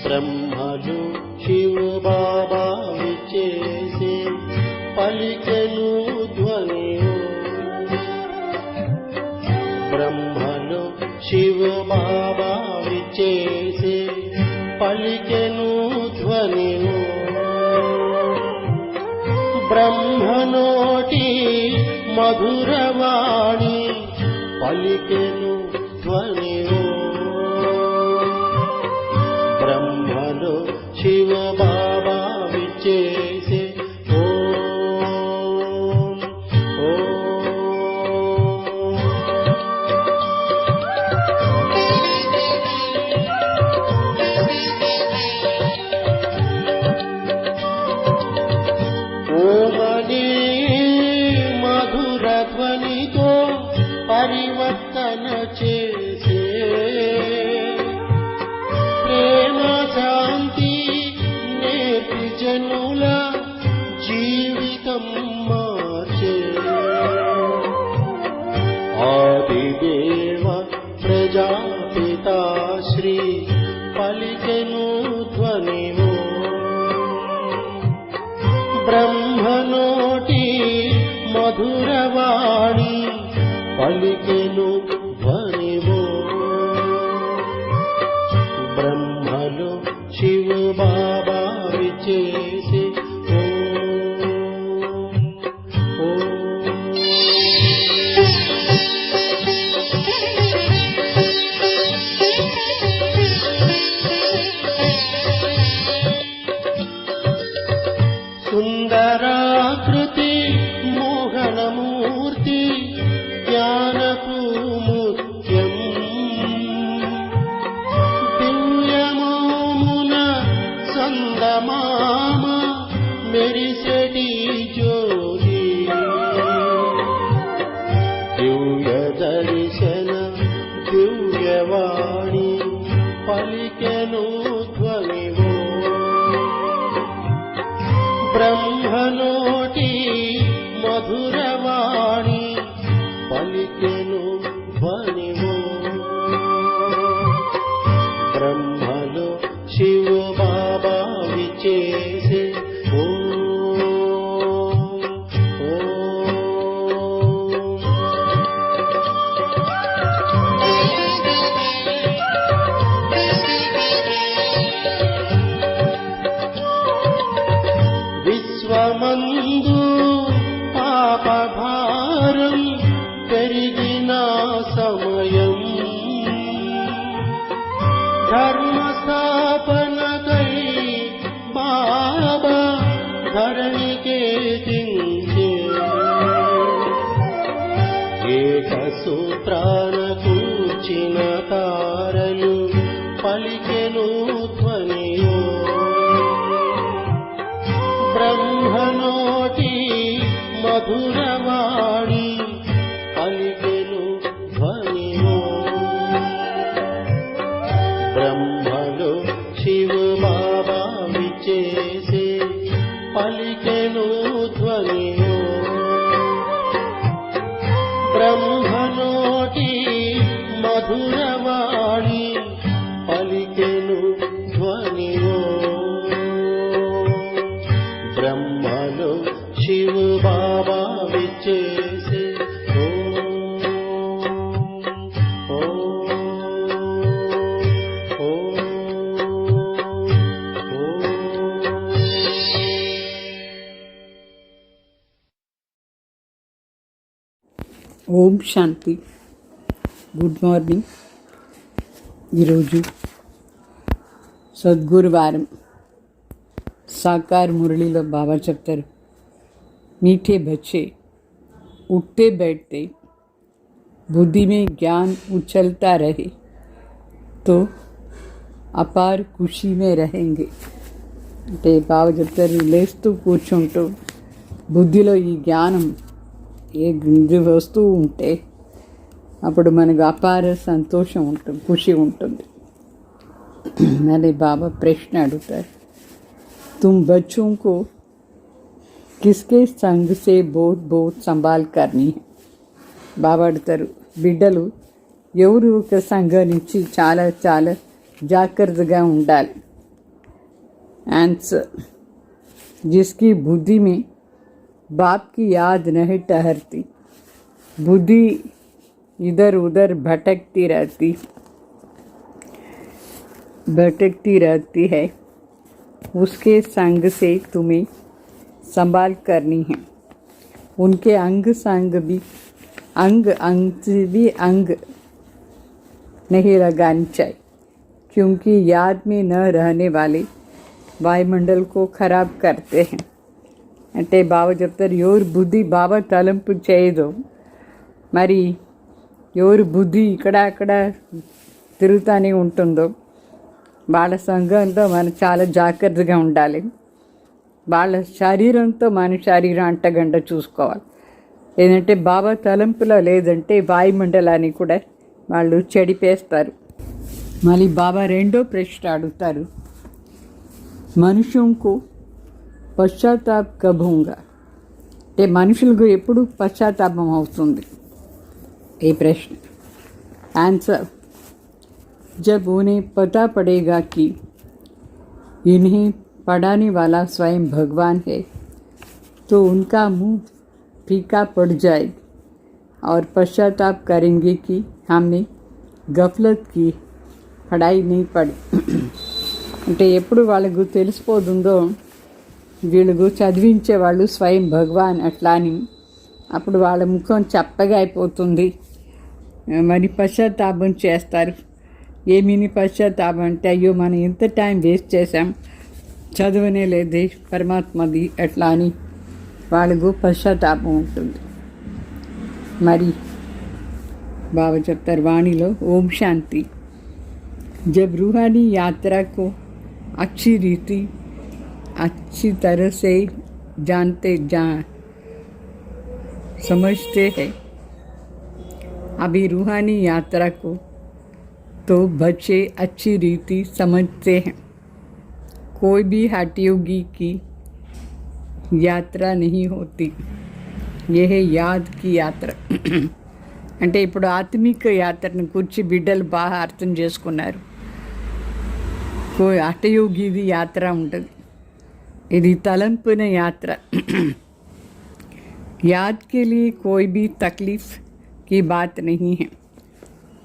బ్రహ్మలు శివ బాబా విచేసి పలికెను ధ్వని బ్రహ్మలు శివ బాబా విచేసి పలికెను ధ్వని బ్రహ్మనోటి మధురవాణి పలికెను ధ్వని బ్రహ్మలో శివ బాబా విచేసి ఓం ఓమని మధుర ధ్వనితో పరివర్తన చేసే ప్రేమ శాంతి నేర్పి జనుల జీవితం మార్చే ఆదిదేవ ప్రజాపితా శ్రీ పలికెను ధ్వనివో బ్రహ్మనోటి మధురవాణి పలికెను ధ్వనివో బ్రహ్మలో శివ బాబా విచేసి సుందరాకృతి మోహనమూర్తి జ్ఞానపు ముత్యం దివ్యమోమున సందమామ మెరిసెడి జ్యోతి దివ్య దర్శన దివ్యవాణి పలికెను ధ్వనివో బ్రహ్మనోటి మధురవాణి పలికెను ధ్వనివో బ్రహ్మలో శివ బాబా విచేసి విశ్వమందు పాపభారం పెరిగిన సమయం ధర్మ స్థాపనకై బాబా ధరణికే దించే ఏక సూత్రాన కూర్చిన తారలు పలికెను ధ్వనియో బ్రహ్మనోటి మధురవాణి పలికెను ధ్వనివో బ్రహ్మలో శివ బాబా విచేసి పలికెను ధ్వనివో బ్రహ్మనోటి మధురవాణి పలికెను ధ్వనివో బ్రహ్మలో శివ బాబా విచేసి ఓం శాంతి. Good morning. ఈరోజు సద్గురువారం. साकार मुरलीलो बाबा చెప్తారు, मीठे बच्चे उठते बैठते बुद्धि में ज्ञान उछलता रहे तो अपार खुशी में रहेंगे. అంటే బాబా చెప్తారు, లేస్తూ కూర్చుంటూ బుద్ధిలో ఈ జ్ఞానం ఏ వస్తువు ఉంటే అప్పుడు మనకు అపార సంతోషం ఉంటుంది, ఖుషి ఉంటుంది. అని బాబా ప్రశ్న అడుగుతారు, तुम बच्चों को किसके संग से बहुत बहुत संभाल करनी है. బాబా అడుగుతారు, బిడ్డలు ఎవరు ఒక సంఘం నుంచి చాలా చాలా జాగ్రత్తగా ఉండాలి. आंसर, जिसकी बुद्धि में बाप की याद नहीं ठहरती, बुद्धि इधर उधर भटकती रहती है, उसके संग से तुम्हें संभाल करनी है। उनके अंग से भी अंग नहीं लगानी चाहिए, क्योंकि याद में न रहने वाले वायुमंडल को खराब करते हैं। అంటే బాబా చెప్తారు, ఎవరు బుద్ధి బాబా తలంపు చేయదో, మరి ఎవరు బుద్ధి ఇక్కడ అక్కడ తిరుగుతూనే ఉంటుందో వాళ్ళ సంఘంతో మనం చాలా జాగ్రత్తగా ఉండాలి. వాళ్ళ శరీరంతో మన శరీరం అంటగంట చూసుకోవాలి. ఏంటంటే బాబా తలంపులో లేదంటే వాయుమండలాన్ని కూడా వాళ్ళు చెడిపేస్తారు. మళ్ళీ బాబా రెండో ప్రశ్న అడుగుతారు, మనుషులకు పశ్చాత్తాప్ కబ్ హోగా, అంటే మనుషులకు ఎప్పుడు పశ్చాత్తాపం అవుతుంది ఈ ప్రశ్న. आंसर, जब उन्हें पता पड़ेगा कि इन्हें पढ़ाने वाला स्वयं भगवान है, तो उनका मुंह फीका पड़ जाएगा और पश्चाताप करेंगे कि हमने गफलत की, पढ़ाई नहीं पढ़ी. అంటే ఎప్పుడు వాళ్ళకు తెలిసిపోతుందో వీళ్ళకు చదివించే వాళ్ళు స్వయం భగవాన్ అట్లా అని, అప్పుడు వాళ్ళ ముఖం చప్పగా అయిపోతుంది. మరి పశ్చాత్తాపం చేస్తారు. ఏమీని పశ్చాత్తాపం అంటే, అయ్యో మనం ఎంత టైం వేస్ట్ చేసాం, చదువునే లేదే పరమాత్మది అట్లా అని వాళ్ళకు పశ్చాత్తాపం ఉంటుంది. మరి బాబా చెప్తారు వాణిలో, ఓం శాంతి. जब रूहानी यात्रा को अच्छी तरह से समझते हैं, अभी रूहानी यात्रा को तो बच्चे अच्छी रीति समझते हैं. कोई भी हठयोगी की यात्रा नहीं होती, यह है याद की यात्रा. అంటే ఇప్పుడు ఆత్మిక యాత్రను కూర్చి బిడ్డలు బాగా అర్థం చేసుకున్నారు. హఠయోగిది యాత్ర ఉంటుంది, ఇది తలంపున యాత్ర. याद के लिए कोई भी तकलीफ की बात नहीं है.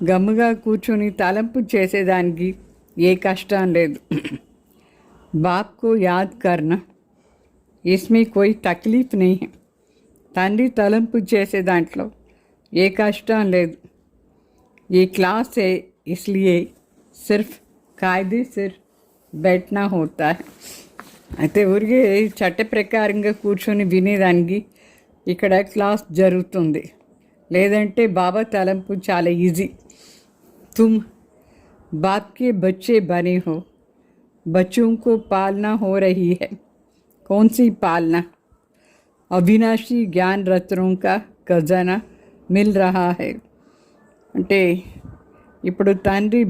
గమ్ముగా కూర్చొని తలంపు చేసేదానికి ఏ కష్టం లేదు. బాప్ కో యాద్ కర్నా, ఇస్మే కోయి తక్లీఫ్ नहीं है. తండ్రి తలంపు చేసే దాంట్లో ఏ కష్టం లేదు. ये क्लास है, इसलिए सिर्फ कायदे सिर बैठना होता है. అయితే ఊరికే చట్ట ప్రకారంగా కూర్చొని వినేదానికి ఇక్కడ క్లాస్ జరుగుతుంది. లేదంటే బాబా తలంపు చాలా ఈజీ. तुम बाप के बच्चे बने हो, बच्चों को पालना हो रही है. कौन सी पालना? अविनाशी ज्ञान रत्नों का खजाना मिल रहा है. అంటే ఇప్పుడు తండ్రి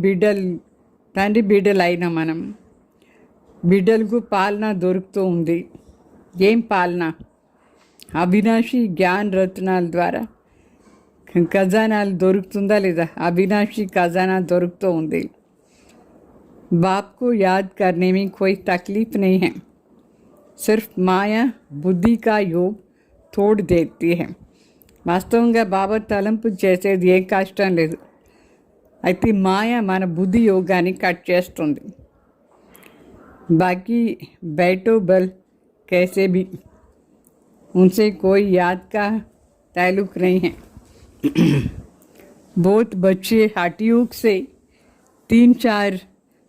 బిడ్డలు అయిన మనం, బిడ్డలకు పాలన దొరుకుతూ ఉంది. ఏం పాలన? అవినాశి జ్ఞాన రత్నాల ద్వారా ఖజానాలు దొరుకుతుందా లేదా? అవినాశి ఖజానా దొరుకుతూ ఉంది. बाप को याद करने में कोई तकलीफ नहीं है, सिर्फ माया बुद्धि का योग तोड़ देती है. వాస్తవంగా బాబా తలంపు చేసేది ఏ కష్టం లేదు, అయితే మాయ మన బుద్ధి యోగాన్ని కట్ చేస్తుంది. बाकी बैठो बल कैसे भी उनसे कोई याद का ताल्लुक नहीं है. बहुत बच्चे हठयोग से 3-4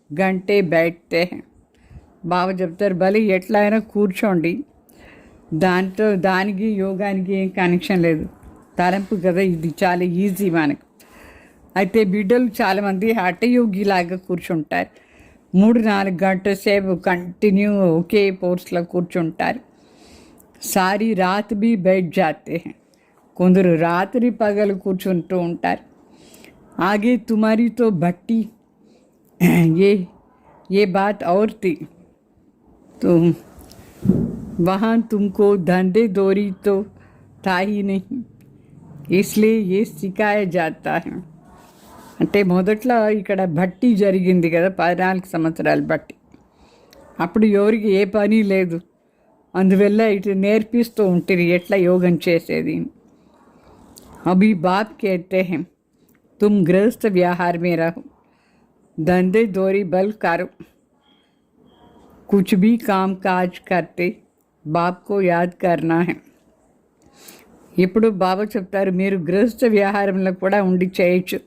घंटे बैठते हैं. బాబా చెప్తారు, భలే ఎట్లా అయినా కూర్చోండి, దానికి యోగానికి ఏం కనెక్షన్ లేదు, తలంపు కదా, ఇది చాలా ఈజీ మనకు. అయితే బిడ్డలు చాలామంది హఠయోగిలాగా కూర్చుంటారు. 3-4 గంటల సేపు కంటిన్యూ ఒకే పోస్ట్లో కూర్చుంటారు. సారీ రాత్ బీ బైఠ్ జాతే హై, కొందరు రాత్రి పగలు కూర్చుంటూ ఉంటారు. ఆగే తుమారీ తో భట్టి ये बात और थी, तो वहाँ तुमको धंधे दौरी तो था ही नहीं, इसलिए ये सिखाया जाता है. అంటే మొదట్లో ఇక్కడ బట్టి జరిగింది కదా, 14 సంవత్సరాల బట్టి. అప్పుడు ఎవరికి ఏ పని లేదు, అందువల్ల ఇటు నేర్పిస్తూ ఉంటుంది ఎట్లా యోగం చేసేది. अभी बाप कहते हैं तुम गृहस्थ व्यवहार में रहो, धंधे दोरी बल करो, कुछ भी काम काज करते बाप को याद करना है. ఇప్పుడు బాబా చెప్తారు మీరు గృహస్థ వ్యవహారంలో కూడా ఉండి చేయొచ్చు,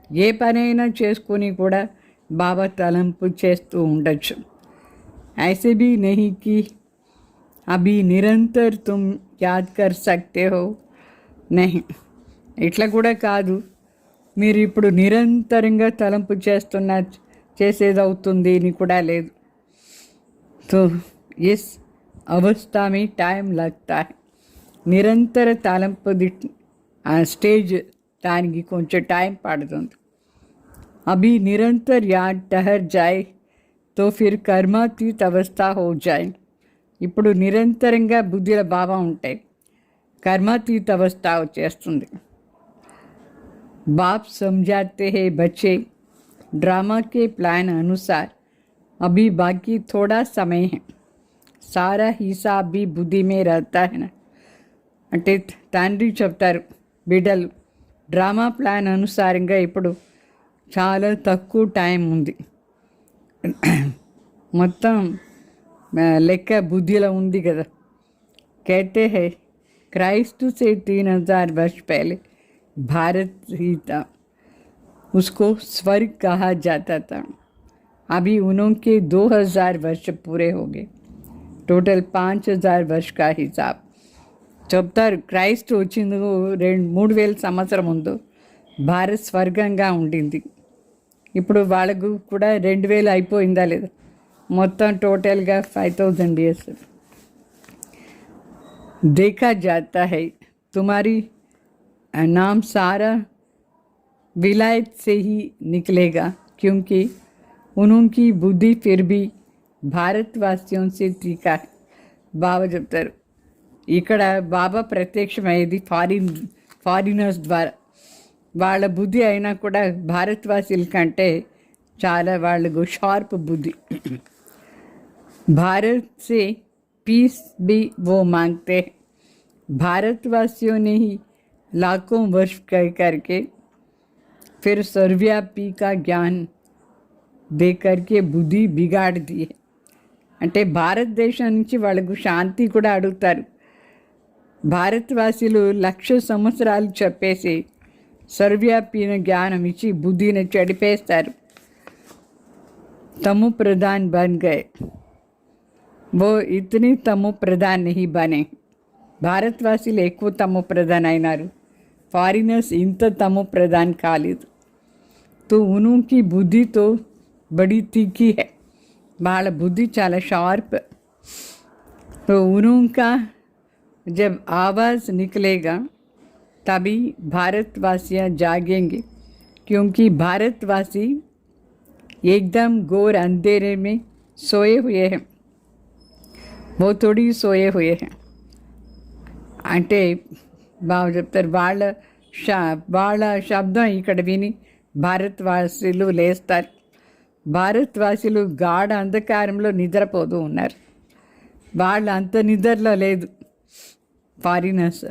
ఏ పనైనా చేసుకొని కూడా బాబా తలంపు చేస్తూ ఉండొచ్చు. ऐसे भी नहीं कि अभी निरंतर तुम याद कर सकते हो, नहीं, ఇట్లా కూడా కాదు మీరు ఇప్పుడు నిరంతరంగా తలంపు చేసేది అవుతుంది అని కూడా లేదు. तो इस अवस्था में टाइम लगता है. నిరంతర తలంపు ఆ స్టేజ్ దానికి కొంచెం టైం పడుతుంది. अभी निरंतर याद ठहर जाए तो फिर कर्मातीत अवस्था हो जाए. ఇప్పుడు నిరంతరంగా బుద్ధిలో భావం ఉంటాయి, कर्मातीत अवस्था వచ్చేస్తుంది. बाप समझाते हैं बच्चे ड्रामा के प्लान अनुसार अभी बाकी थोड़ा समय है, सारा हिसाब भी बुद्धि में रहता है ना. అంటే తండ్రి చెప్తారు బిడ్డలు డ్రామా ప్లాన్ అనుసారంగా ఇప్పుడు చాలా తక్కువ టైం ఉంది, మొత్తం లెక్క బుద్ధిలో ఉంది కదా. कहते हैं क्राइस्ट से 3000 वर्ष पहले भारत ही था, उसको स्वर्ग कहा जाता था. अभी उनके 2000 वर्ष पूरे हो गए, टोटल 5000 वर्ष का हिसाब. చెప్తారు క్రైస్ట్ వచ్చింది 3000 సంవత్సరం ముందు భారత్ స్వర్గంగా ఉండింది, ఇప్పుడు వాళ్ళకు కూడా 2000 అయిపోయిందా లేదా, మొత్తం టోటల్గా 5000 ఇయర్స్. देखा जाता है तुम्हारी नाम सारा विलायत से ही निकलेगा, क्योंकि उनकी बुद्धि फिर भी भारतवासियों से टीका है. బాబా చెప్తారు ఇక్కడ బాబా ప్రత్యక్షమయ్యేది ఫారినర్స్ ద్వారా, వాళ్ళ బుద్ధి అయినా కూడా భారతవాసీల కంటే చాలా వాళ్ళకు షార్ప్ బుద్ధి. भारत से पीस भी वो मांगते हैं, भारतवासियों ने ही लाखों वर्ष कह करके फिर सर्वव्यापी का ज्ञान दे करके बुद्धि बिगाड़ दी है. అంటే భారతదేశం నుంచి వాళ్ళకు శాంతి కూడా అడుగుతారు, భారతవాసులు 1,00,000 సంవత్సరాలు చెప్పేసి సర్వవ్యాపీన జ్ఞానం ఇచ్చి బుద్ధిని చెడిపేస్తారు. तमो प्रधान बन गए, वो इतनी तमो प्रधान नहीं बने. భారతవాసీలు ఎక్కువ తమో ప్రధాన్ అయినారు, ఫారినర్స్ ఇంత తమో ప్రధాన్ కాలేదు. तो उनकी बुद्धि तो बड़ी तीखी है, వాళ్ళ బుద్ధి చాలా షార్ప్. तो उनका जब आवाज़ निकलेगा तभी भारतवासियाँ जागेंगे, क्योंकि भारतवासी एकदम घोर अंधेरे में सोए हुए हैं, वो थोड़ी सोए हुए हैं. అంటే బాగా చెప్తారు వాళ్ళ శబ్దం ఇక్కడ విని భారతవాసులు లేస్తారు. భారతవాసులు గాఢ అంధకారంలో నిద్రపోతూ ఉన్నారు, వాళ్ళు అంత నిద్రలో లేదు ఫారినర్స్.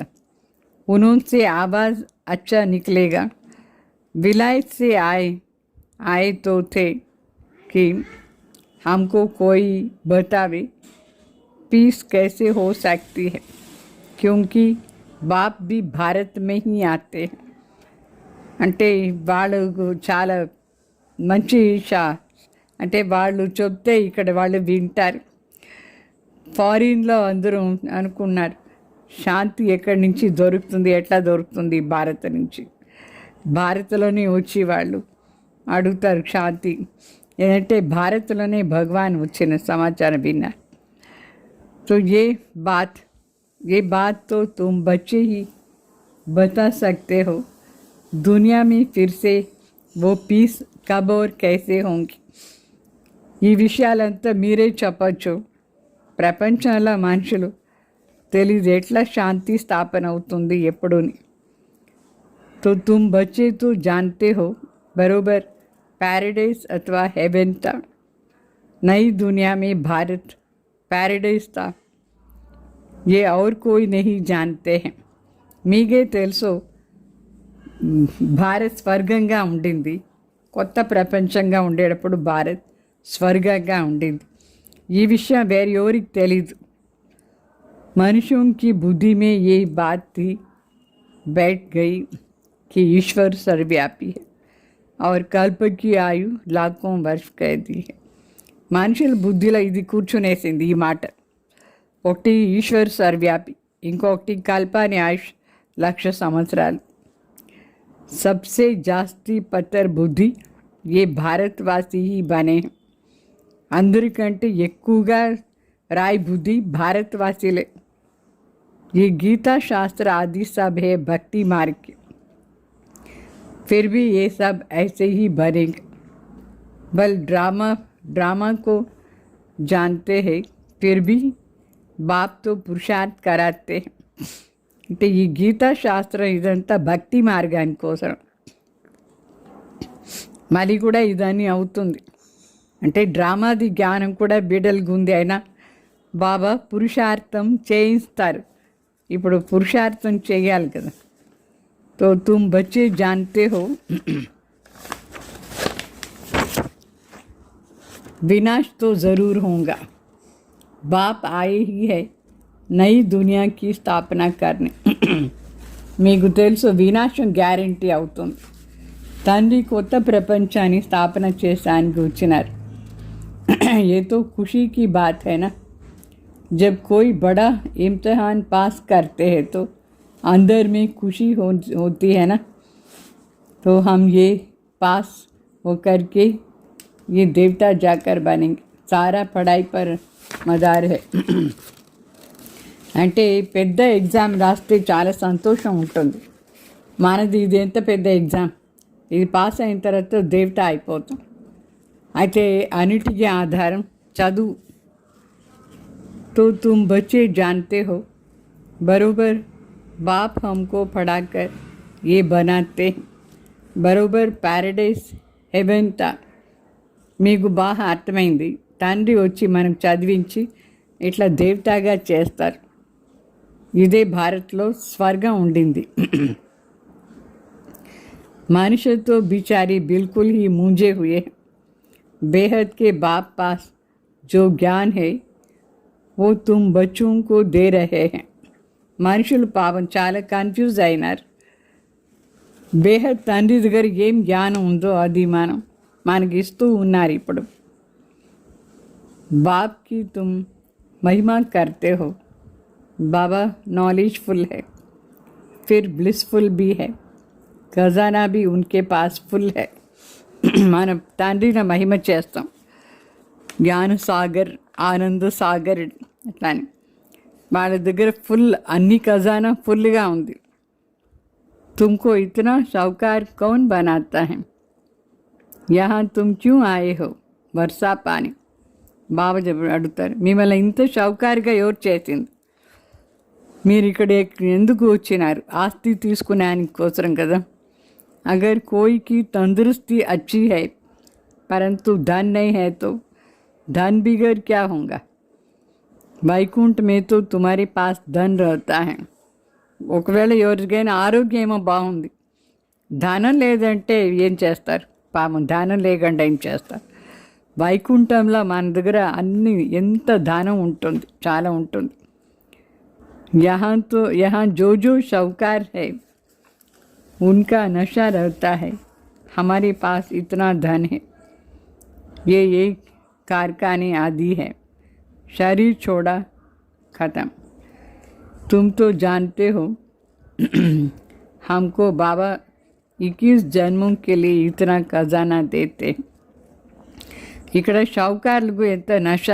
उनसे आवाज़ अच्छा निकलेगा, विलायत से आए तो थे कि हमको कोई बतावे पीस कैसे हो सकती है, क्योंकि बाप भी भारत में ही आते हैं. అంటే వాళ్ళకు చాలా మంచి అంటే వాళ్ళు చెప్తే ఇక్కడ వాళ్ళు వింటారు. ఫారిన్లో అందరూ అనుకున్నారు శాంతి ఎక్కడి నుంచి దొరుకుతుంది, ఎట్లా దొరుకుతుంది, భారత్ నుంచి. భారత్లోనే వచ్చి వాళ్ళు అడుగుతారు శాంతి, ఏంటంటే భారత్లోనే భగవాన్ వచ్చిన సమాచారం విన్నారు. तो ये बात तो तुम बच्चे ही बता सकते हो, दुनिया में फिर से वो पीस कब और कैसे होंगी. ఈ విషయాలంతా మీరే చెప్పచ్చు, ప్రపంచంలో మనుషులు తెలీదు ఎట్లా శాంతి స్థాపన అవుతుంది ఎప్పుడుని. तो तुम बच्चे तो जानते हो बरोबर पैराडाइज अथवा हेवन था, नई दुनिया में भारत पैराडाइज था, ये और कोई नहीं जानते हैं. మీకే తెలుసు భారత్ స్వర్గంగా ఉండింది. కొత్త ప్రపంచంగా ఉండేటప్పుడు భారత్ స్వర్గంగా ఉండింది. ఈ విషయం వేరే ఎవరికి తెలీదు. मनुष्यों की बुद्धि में ये बात थी बैठ गई कि ईश्वर सर्वव्यापी है और कल्प की आयु लाखों वर्ष कहती है. మనుషుల బుద్ధిలో ఇది కూర్చునేసింది ఈ మాట. ఒకటి ఈశ్వర్ సర్వ్యాపి, ఇంకొకటి కల్పాని ఆయుష్ 1,00,000 సంవత్సరాలు. सबसे जास्ती पत्थर బుద్ధి ये భారతవాసి ही बने. అందరికంటే ఎక్కువగా राय बुद्धि भारतवासीले. ये गीता शास्त्र आदि सब है भक्ति मार्ग के, फिर भी ये सब ऐसे ही बनेंगे. बल ड्रामा को जानते हैं, फिर भी बाप तो पुरुषार्थ कराते हैं. అంటే ఈ గీతా శాస్త్రం ఇదంతా భక్తి మార్గాని కోసం, మళ్ళీ కూడా ఇదని అవుతుంది. అంటే డ్రామాది జ్ఞానం కూడా బిడ్డలకు ఉంది. అయినా బాబా పురుషార్థం చేయిస్తారు. ఇప్పుడు పురుషార్థం చేయాలి కదా. तो तुम बच्चे जानते हो विनाश तो ज़रूर होगा. बाप आए ही है नई दुनिया की स्थापना करने. మీకు తెలుసు వినాశం గ్యారంటీ అవుతుంది. తండ్రి కొత్త ప్రపంచాన్ని స్థాపన చేసానికి వచ్చినారు. ये तो खुशी की बात है ना. जब कोई बड़ा इम्तिहान पास करते हैं तो अंदर में खुशी होती है ना. तो हम ये पास होकर के ये देवता जाकर बनेंगे. सारा पढ़ाई पर मदार है. అంటే పెద్ద ఎగ్జామ్ రాస్తే చాలా సంతోషం ఉంటుంది. మనది ఇది ఎంత పెద్ద ఎగ్జామ్, ఇది పాస్ అయిన తర్వాత దేవత అయిపోతాం. అయితే అన్నిటికీ ఆధారం చదువు. तो तुम बच्चे जानते हो बरोबर बाप हमको पढ़ाकर ये बनाते हैं. बरोबर पैराडाइज हेवन था. మీకు బాగా అర్థమైంది. తండ్రి వచ్చి మనకు చదివించి ఇట్లా దేవతగా చేస్తారు. ఇదే భారత్లో స్వర్గం ఉండింది. मनुष्य तो बेचारे बिल्कुल ही मूंझे हुए. बेहद के बाप पास जो ज्ञान है वो तुम बच्चों को दे रहे हैं. మనుషులు పాపం చాలా కన్ఫ్యూజ్ అయినారు. బేహద్ తండ్రి దగ్గర ఏం జ్ఞానం ఉందో అది మనకి ఇస్తూ ఉన్నారు ఇప్పుడు. बाप की तुम महिमा करते हो. बाबा नॉलेजफुल है, फिर ब्लिसफुल भी है. खजाना भी उनके पास फुल है. మనం తండ్రిని మహిమ చేస్తాం. జ్ఞాన సాగర్, ఆనంద సాగర్ అట్లాని వాళ్ళ దగ్గర ఫుల్ అన్ని ఖజానా ఫుల్గా ఉంది. तुमको इतना साहूकार कौन बनाता है? यहाँ तुम क्यों आए हो? వర్షా పాని బాబా అడుగుతారు, మిమ్మల్ని ఇంత షౌకారుగా ఎవరు చేసింది? మీరు ఇక్కడ ఎందుకు వచ్చినారు? ఆస్తి తీసుకునేందుకు కోసరం కదా. अगर कोई की तंदुरुस्ती अच्छी है परंतु धन नहीं है तो धन बिगड़ क्या होगा? వైకుంఠ में तो तुम्हारे पास धन रहता है. ఒకవేళ ఎవరికైనా ఆరోగ్యం బాగుంది, ధనం లేదంటే ఏం చేస్తారు? పాపం ధనం లేకుండా ఏం చేస్తారు? వైకుంఠంలో మన దగ్గర అన్ని ఎంత ధనం ఉంటుంది, చాలా ఉంటుంది. यहाँ जो शाहूकार है उनका नशा रहता है. हमारे पास इतना धन है, ये एक कारखाने आदि है. शरीर छोड़ा ख़त्म. तुम तो जानते हो हमको बाबा 21 जन्मों के लिए इतना खजाना देते. ఇక్కడ షౌకార్లకు ఎంత నష,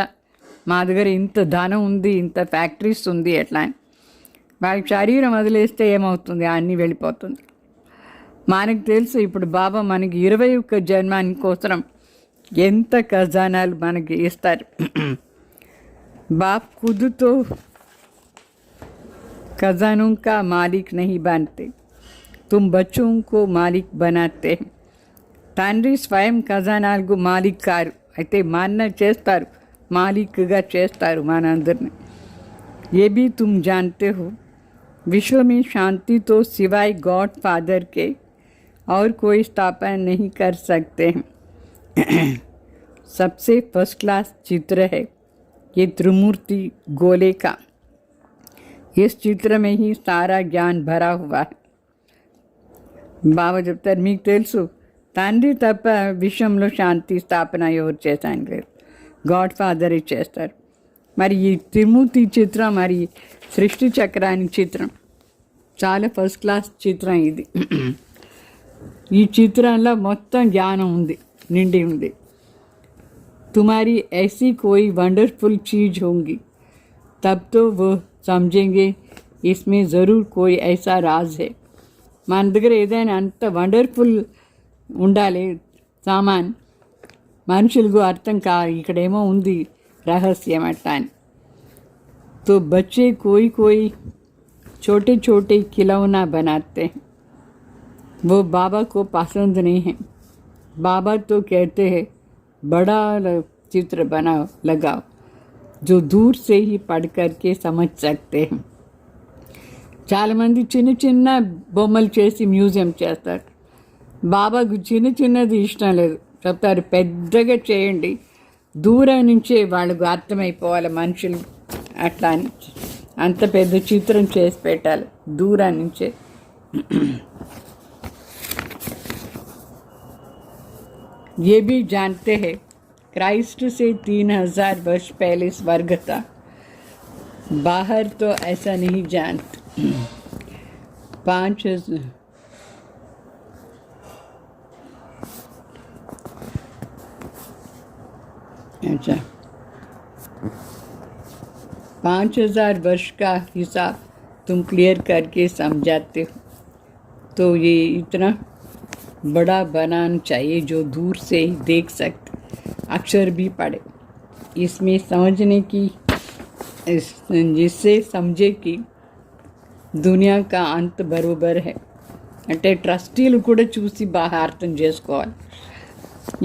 మా దగ్గర ఇంత ధనం ఉంది, ఇంత ఫ్యాక్టరీస్ ఉంది ఎట్లా అని. వాళ్ళకి శరీరం వదిలేస్తే ఏమవుతుంది? అన్నీ వెళ్ళిపోతుంది. మనకు తెలుసు ఇప్పుడు బాబా మనకి 21 జన్మాని కోసం ఎంత ఖజానాలు మనకి ఇస్తారు. बाप खुद तो खजानों का मालिक नहीं बनते, तुम बच्चों को मालिक बनाते हैं. తండ్రి స్వయం ఖజానాలకు మాలిక్ కారు, అయితే మాన్న చేస్తారు, మాలిక్గా చేస్తారు మనందరిని. ये भी तुम जानते हो, विश्व में शांति तो सिवाय गॉड फादर के और कोई स्थापना नहीं कर सकते हैं. सबसे फर्स्ट क्लास चित्र है ये त्रिमूर्ति गोले का. इस चित्र में ही सारा ज्ञान भरा हुआ है. బాబా చెప్తారు, మీకు తెలుసు తండ్రి తప్ప విశ్వంలో శాంతి స్థాపన ఎవరు చేశాను లేదు, గాడ్ ఫాదరే చేస్తారు. మరి ఈ త్రిమూర్తి చిత్రం, మరి సృష్టి చక్రానికి చిత్రం చాలా ఫస్ట్ క్లాస్ చిత్రం ఇది. ఈ చిత్రంలో మొత్తం జ్ఞానం ఉంది, నిండి ఉంది. तुम्हारी ऐसी कोई वंडरफुल चीज़ होंगी तब तो वो समझेंगे इसमें ज़रूर कोई ऐसा राज है. మన దగ్గర ఏదైనా అంత వండర్ఫుల్ ఉండాలి సామాన్, మనుషులకు అర్థం ఇక్కడేమో ఉంది రహస్యం అట్లా అని. तो बच्चे कोई कोई छोटे छोटे खिलौना बनाते हैं, वो बाबा को पसंद नहीं है. बाबा तो कहते हैं बड़ा चित्र बनाओ, लगाओ, जो दूर से ही पढ़ करके समझ सकते हैं. చాలామంది చిన్న చిన్న బొమ్మలు చేసి మ్యూజియం చేస్తారు. బాబాకు చిన్న చిన్నది ఇష్టం లేదు, చెప్తారు పెద్దగా చేయండి, దూరం నుంచే వాళ్ళకు అర్థమైపోవాలి మనుషులు, అట్లా అని అంత పెద్ద చిత్రం చేసి పెట్టాలి దూరం నుంచే. ये भी जानते हैं क्राइस्ट से 3000 वर्ष पहले स्वर्ग था, बाहर तो ऐसा नहीं जानते. 5000 अच्छा 5000 वर्ष का हिसाब तुम क्लियर करके समझाते हो, तो ये इतना बड़ा बनाना चाहिए जो दूर से ही देख सकते, अक्षर भी पढ़े. इसमें समझने की, जिससे समझे कि దునియా కా అంత బరోబర్ హై అంటే ట్రస్టీలు కూడా చూసి బాగా అర్థం చేసుకోవాలి.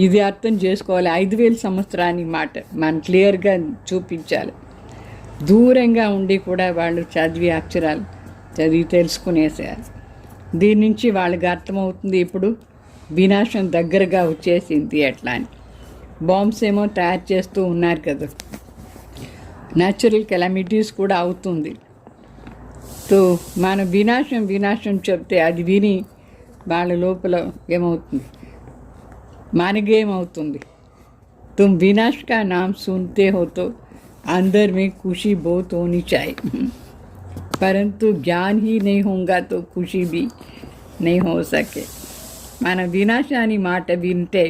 ఇది అర్థం చేసుకోవాలి. 5000 సంవత్సరానికి మాట మనం క్లియర్గా చూపించాలి. దూరంగా ఉండి కూడా వాళ్ళు చదివి అక్షరాలు చదివి తెలుసుకునేసేయాలి. దీని నుంచి వాళ్ళకి అర్థమవుతుంది ఇప్పుడు వినాశం దగ్గరగా వచ్చేసింది ఎట్లా అని. బాంబ్స్ ఏమో తయారు చేస్తూ ఉన్నారు కదా, న్యాచురల్ కెలామిటీస్ కూడా అవుతుంది. సో మన వినాశం చెప్తే అది విని వాళ్ళ లోపల ఏమవుతుంది, మనకేమవుతుంది. तुम विनाश का नाम सुनते हो तो अंदर में खुशी बहुत होनी चाहिए, परंतु ज्ञान ही नहीं होगा तो खुशी भी नहीं हो सके. మన వినాశాన్ని మాట వింటే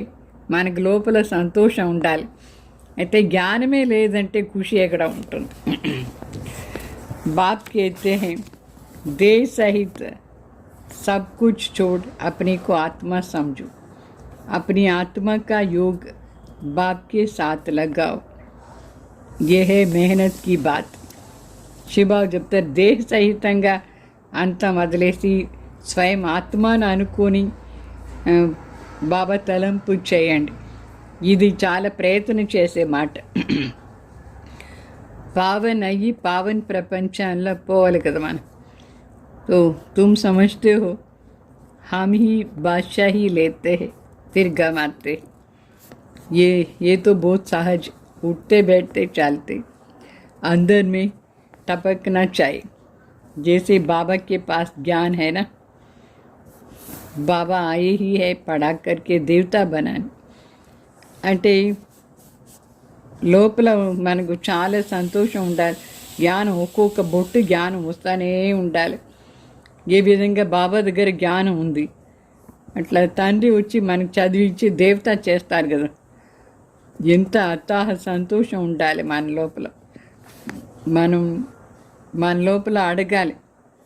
మనకు లోపల సంతోషం ఉండాలి, అయితే జ్ఞానమే లేదంటే ఖుషి ఎక్కడ ఉంటుంది. बाप कहते हैं देह सहित सब कुछ छोड़ अपने को आत्मा समझो, अपनी आत्मा का योग बाप के साथ लगाओ, ये है मेहनत की बात. शिवबाबा చెప్తారు దేహ సహితంగా అంతా వదిలేసి స్వయం ఆత్మను అనుకొని బాబా తలంపు చేయండి. ఇది చాలా ప్రయత్నం చేసే మాట. पावन अయ్యి पावन ప్రపంచంలో పోవాలి కదా మనం. तो तुम समझते हो हम ही बादशाही लेते हैं फिर गमाते. ये तो बहुत सहज, उठते बैठते चलते अंदर में टपकना चाहिए. जैसे बाबा के पास ज्ञान है ना, बाबा आए ही है पढ़ा करके देवता बनाने. అంటే లోపల మనకు చాలా సంతోషం ఉండాలి. జ్ఞానం ఒక్కొక్క బొట్టు జ్ఞానం వస్తూనే ఉండాలి. ఏ విధంగా బాబా దగ్గర జ్ఞానం ఉంది అట్లా తండ్రి వచ్చి మనకు చదివించి దేవత చేస్తారు కదా, ఎంత అత్తాహ సంతోషం ఉండాలి మన లోపల. మన లోపల అడగాలి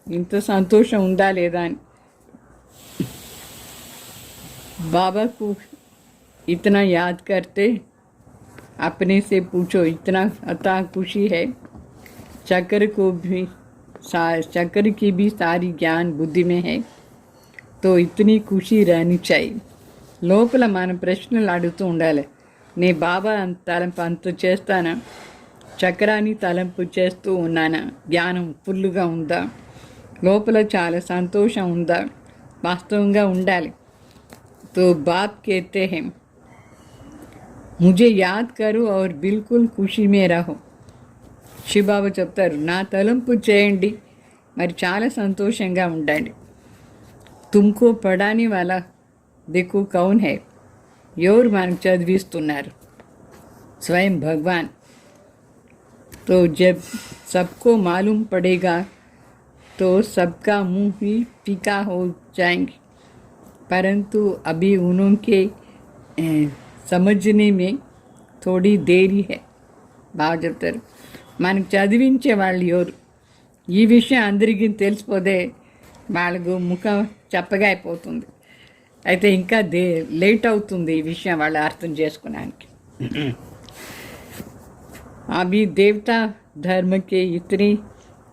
ఇంత సంతోషం ఉందా లేదా అని. బాబాకు इतना याद करते अपने से पूछो इतना अता खुशी है. चक्र की भी सारी ज्ञान बुद्धि में है, तो इतनी खुशी रहनी चाहिए. లోపల మన ప్రశ్నలు అడుగుతూ ఉండాలి. నే బాబా తలంపు అంత చేస్తానా, చక్రాన్ని తలంపు చేస్తూ ఉన్నానా, జ్ఞానం ఫుల్లుగా ఉందా, లోపల చాలా సంతోషం ఉందా, వాస్తవంగా ఉండాలి. తో బాప్ कहते हैं मुझे याद करो और बिल्कुल खुशी में रहो. శివబాబా చెప్తారు, నా తలంపు చేయండి, మరి చాలా సంతోషంగా ఉండండి. తుమ్కో పడాని వాలా देखो कौन है, ఎవరు మనకు చదివిస్తున్నారు, స్వయం భగవాన్. तो जब सबको मालूम पड़ेगा तो सबका मुंह ही फीका हो जाएंगे. परंतु अभी उनके समझने में थोड़ी देरी है. బాగా చెప్తారు, మనకు చదివించే వాళ్ళు ఎవరు, ఈ విషయం అందరికీ తెలిసిపోతే వాళ్ళకు ముఖం చప్పగా అయిపోతుంది. అయితే ఇంకా లేట్ అవుతుంది ఈ విషయం వాళ్ళు అర్థం చేసుకోవడానికి. अभी देवता धर्म के इतने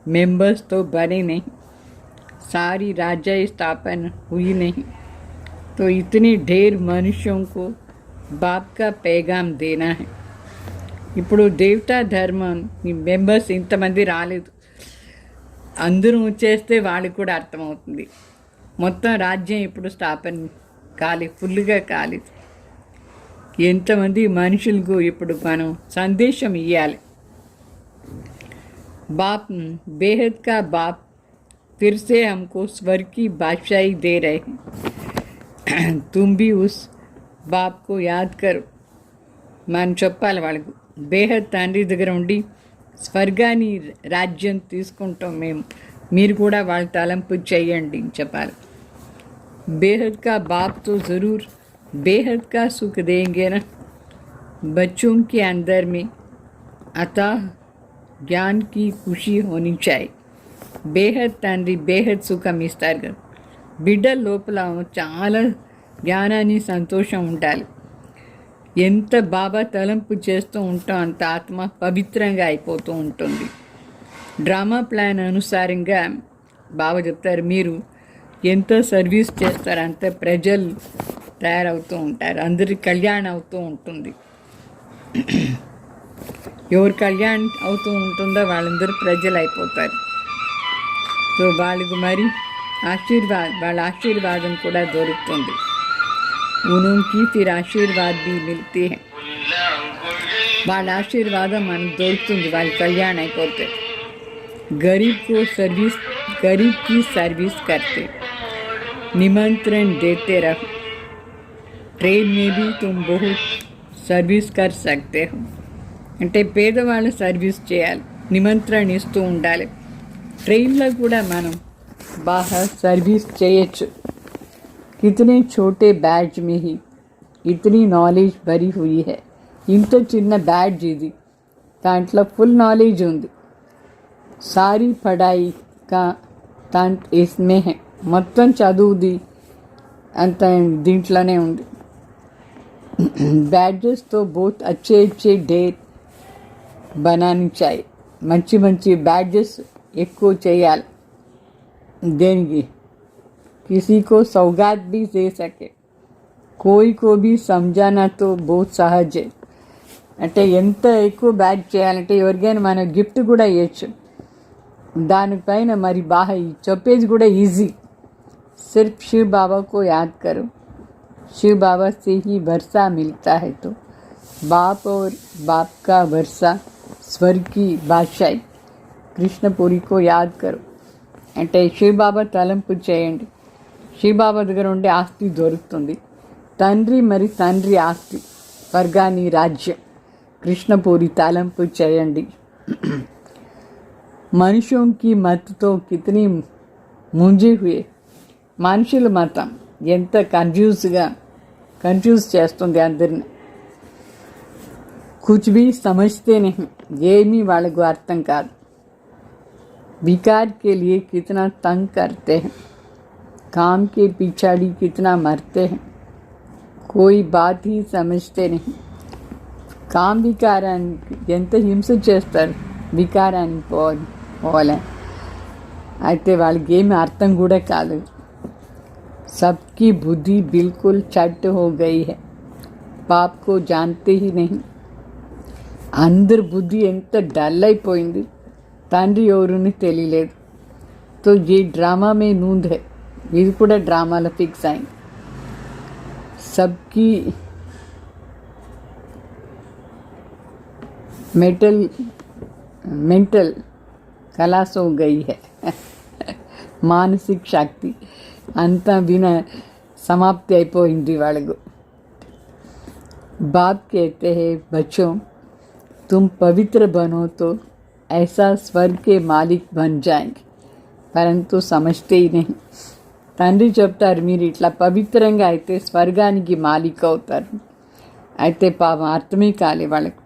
मेंबर्स तो बने नहीं, सारी राज्य स्थापना हुई नहीं, तो इतने ढेर मनुष्यों को बाप का पैगाम देना है. ఇప్పుడు దేవతా ధర్మం మెంబర్స్ ఇంతమంది రాలేదు, అందరూ వచ్చేస్తే వాళ్ళకి కూడా అర్థమవుతుంది. మొత్తం రాజ్యం ఇప్పుడు స్థాపన కాలేదు, ఫుల్గా కాలేదు. ఎంతమంది మనుషులకు ఇప్పుడు మనం సందేశం ఇవ్వాలి. बाप बेहद का बाप फिर से हमको स्वर्ग की बादशाही दे रहे हैं. तुम भी उस बाप को याद करो. మనం చెప్పాలి వాళ్ళకు, బేహద్ తండ్రి దగ్గర ఉండి స్వర్గాన్ని రాజ్యం తీసుకుంటాం మేము, మీరు కూడా వాళ్ళ తలంపు చేయండి అని చెప్పాలి. बेहद का बाप तो ज़रूर बेहद का सुख देंगे ना. बच्चों के अंदर में अतः ज्ञान की खुशी होनी चाहिए. బేహద్ తండ్రి బేహద్ సుఖం ఇస్తారు కదా, బిడ్డల లోపల చాలా జ్ఞానాన్ని సంతోషం ఉండాలి. ఎంత బాబా తలంపు చేస్తూ ఉంటాం అంత ఆత్మ పవిత్రంగా అయిపోతూ ఉంటుంది. డ్రామా ప్లాన్ అనుసారంగా బాబా చెప్తారు, మీరు ఎంత సర్వీస్ చేస్తారు అంత ప్రజలు తయారవుతూ ఉంటారు, అందరి కళ్యాణం అవుతూ ఉంటుంది. ఎవరు కళ్యాణం అవుతూ ఉంటుందో వాళ్ళందరూ ప్రజలు అయిపోతారు. సో వాళ్ళకు మరి వాళ్ళ ఆశీర్వాదం కూడా దొరుకుతుంది. ఉనుకి ఫిర్ ఆశీర్వాద్ బి మిల్తే హై. వాళ్ళ ఆశీర్వాదం మనకు దొరుకుతుంది, వాళ్ళ కళ్యాణం అయిపోతే. గరీబ్ की सर्विस करते, निमंत्रण देते रहो. ट्रेन में भी तुम बहुत सर्विस कर सकते हो. అంటే పేదవాళ్ళ సర్వీస్ చేయాలి, నిమంత్రణ ఇస్తూ ఉండాలి. ట్రైన్లో కూడా మనం బాగా సర్వీస్ చేయొచ్చు. कितने छोटे बैज में ही इतनी नॉलेज भरी हुई है. ఇంత చిన్న బ్యాడ్జ్ ఇది, దాంట్లో ఫుల్ నాలెడ్జ్ ఉంది. సారీ పడాయి కా తంట్ ఇస్మే హై. మొత్తం చదువుది అంత దీంట్లోనే ఉంది. బ్యాడ్జెస్తో బోత్ అచ్చే ఢేర్ బనాని చాయి. మంచి మంచి బ్యాడ్జెస్ ఎక్కువ చేయాలి. దేనికి किसी को सौगात भी दे सके, कोई को भी समझाना तो बहुत सहज है. అంటే ఎంత ఎక్కువ బ్యాడ్ చేయాలంటే ఎవరికైనా మనం గిఫ్ట్ కూడా ఇవ్వచ్చు. దానిపైన మరి బాగా చెప్పేది కూడా ఈజీ. सिर्फ शिव बाबा को याद करो, शिव बाबा से ही वर्षा मिलता है. तो बाप और बाप का वर्षा स्वर्ग की बादशाही कृष्णपुरी को याद करो. అంటే శివ బాబా తలంపు చేయండి, శివబాబా దగ్గర ఉండే ఆస్తి దొరుకుతుంది. తండ్రి ఆస్తి స్వర్గాన్ని రాజ్యం కృష్ణపూరి తలంపు చేయండి. మనుషుం కి మత్తో కితనీ ముంజే హుయే. మనుషుల మతం ఎంత కన్ఫ్యూజ్ చేస్తుంది అందరిని. కుచ్ భీ సమజ్తే నహీ, ఏమీ వాళ్ళకు అర్థం కాదు. వికార్ కే లియే కితనా తంగ్ కర్తే హై, काम के पिछाड़ी कितना मरते हैं, कोई बात ही समझते नहीं. काम వికారానికి ఎంత హింస చేస్తారు, వికారానికి పోలే. అయితే వాళ్ళకి ఏమి అర్థం కూడా కాదు. सबकी बुद्धि बिल्कुल चट हो गई है. బాప్ కో జాన్తే హీ నహీ. అందరి బుద్ధి ఎంత డల్ అయిపోయింది, తండ్రి ఎవరుని తెలియలేదు. తో ఈ డ్రామా మే నూంద్ హై, ఇది కూడా డ్రామాలో ఫిక్స్ అయింది. సబ్కి మెంటల్ खलास हो गई है. मानसिक शक्ति अंता समाप्ति అయిపోయింది వాళ్ళకు. बाप कहते हैं बच्चों, तुम पवित्र बनो तो ऐसा स्वर्ग के मालिक बन जाएंगे, परंतु समझते ही नहीं. తండ్రి చెప్తారు, మీరు ఇట్లా పవిత్రంగా అయితే స్వర్గానికి మాలిక్ అవుతారు. అయితే పాపం అర్థమే కాలే వాళ్ళకు.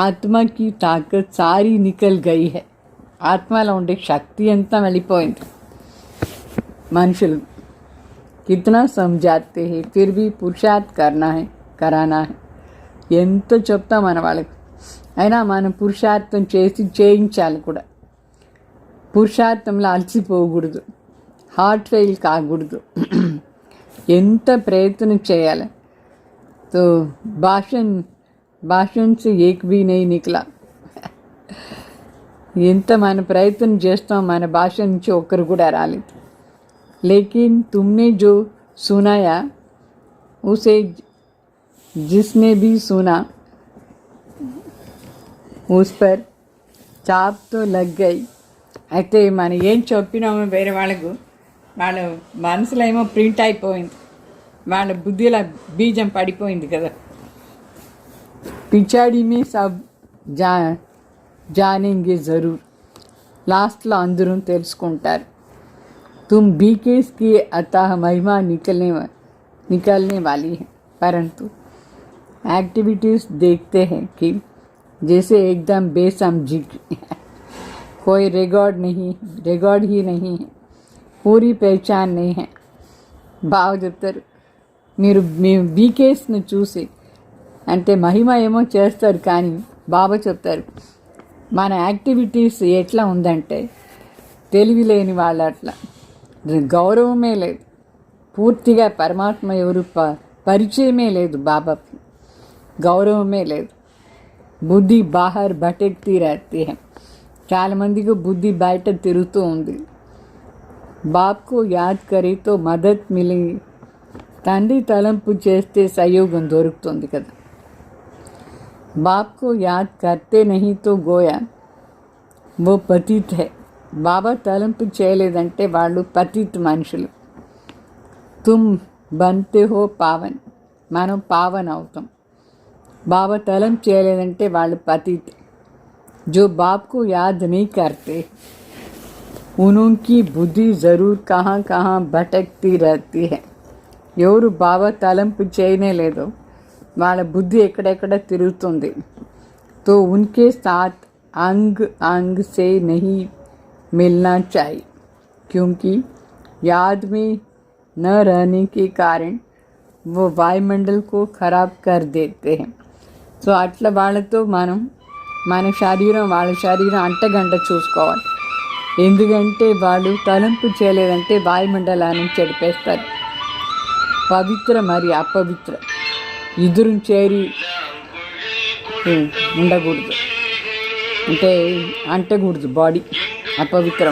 ఆత్మ की ताकत सारी निकल गई है. ఆత్మలో ఉండే శక్తి అంతా వెళ్ళిపోయింది. మనుషులు कितना समझाते हैं फिर भी पुरुषार्थ करना है, कराना है. ఎంత చెప్తాం మన వాళ్ళకి, అయినా మనం పురుషార్థం చేయించాలి కూడా. పురుషార్థంలో అలసిపోకూడదు, హార్ట్ ఫెయిల్ కాకూడదు. ఎంత ప్రయత్నం చేయాలి. तो भाषण से एक भी नहीं निकला. ఎంత మన ప్రయత్నం చేస్తాం, మన భాష నుంచి ఒక్కరు కూడా రాలేదు. लेकिन तुमने जो सुनाया उसे जिसने भी सुना उस पर चाप तो लग गई. అయితే మనం ఏం చెప్పినామో వేరే వాళ్ళకు వాళ్ళ మనసులో ఏమో ప్రింట్ అయిపోయింది, వాళ్ళ బుద్ధిలో బీజం పడిపోయింది కదా. పిచాడి మీ సబ్ जानेंगे ज़रूर, లాస్ట్లో అందరూ తెలుసుకుంటారు. तुम बीकेस की अतः महिमा निकलने वाली है, परंतु एक्टिविटीज़ देखते हैं कि जैसे एकदम बेसमझी. कोई रिकॉर्ड ही नहीं है, पूरी पहचान नहीं है. బాగా చెప్తారు, మీరు బీకేస్ని చూసి అంటే మహిమ ఏమో చేస్తారు, కానీ బాబా చెప్తారు మన యాక్టివిటీస్ ఎట్లా ఉందంటే తెలివి లేని వాళ్ళు అట్లా. గౌరవమే లేదు, పూర్తిగా పరమాత్మ ఎవరు పరిచయమే లేదు, బాబాకి గౌరవమే లేదు. బుద్ధి బాహర్ భటక్తీ రహతీ హై. చాలామందికి బుద్ధి బయట తిరుగుతూ ఉంది. బాప్కు యాద్ కరే తో మదద్ మిలి. తండ్రి తలంపు చేస్తే సహయోగం దొరుకుతుంది కదా. बाप को याद करते नहीं तो गोया वो पतित है. బాబా తలంపు చేయలేదంటే వాళ్ళు పతిత్ మనుషులు. తుమ్ బంతే హో పావన్, మనం పావన్ అవుతాం. బాబా తలంపు చేయలేదంటే వాళ్ళు పతిత్. जो बाप को याद नहीं करते उनकी बुद्धि ज़रूर कहाँ कहाँ भटकती रहती है. ఎవరు బాబా తలంపు చేయనే లేదో వాళ్ళ బుద్ధి ఎక్కడెక్కడ తిరుగుతుంది. तो उनके साथ अंग अंग से नहीं मिलना चाहिए, क्योंकि याद में न रहने के कारण वो वायुमंडल को खराब कर देते हैं. సో అట్లా వాళ్ళతో మనం మన శరీరం వాళ్ళ శరీరం అంటగంట చూసుకోవాలి. ఎందుకంటే వాళ్ళు తలంపు చేయలేదంటే వాయుమండలాన్ని చెడిపేస్తారు. పవిత్ర మరి అపవిత్ర ఇద్దరు చేరి ఉండకూడదు, అంటే అంటకూడదు బాడీ अपवित्र.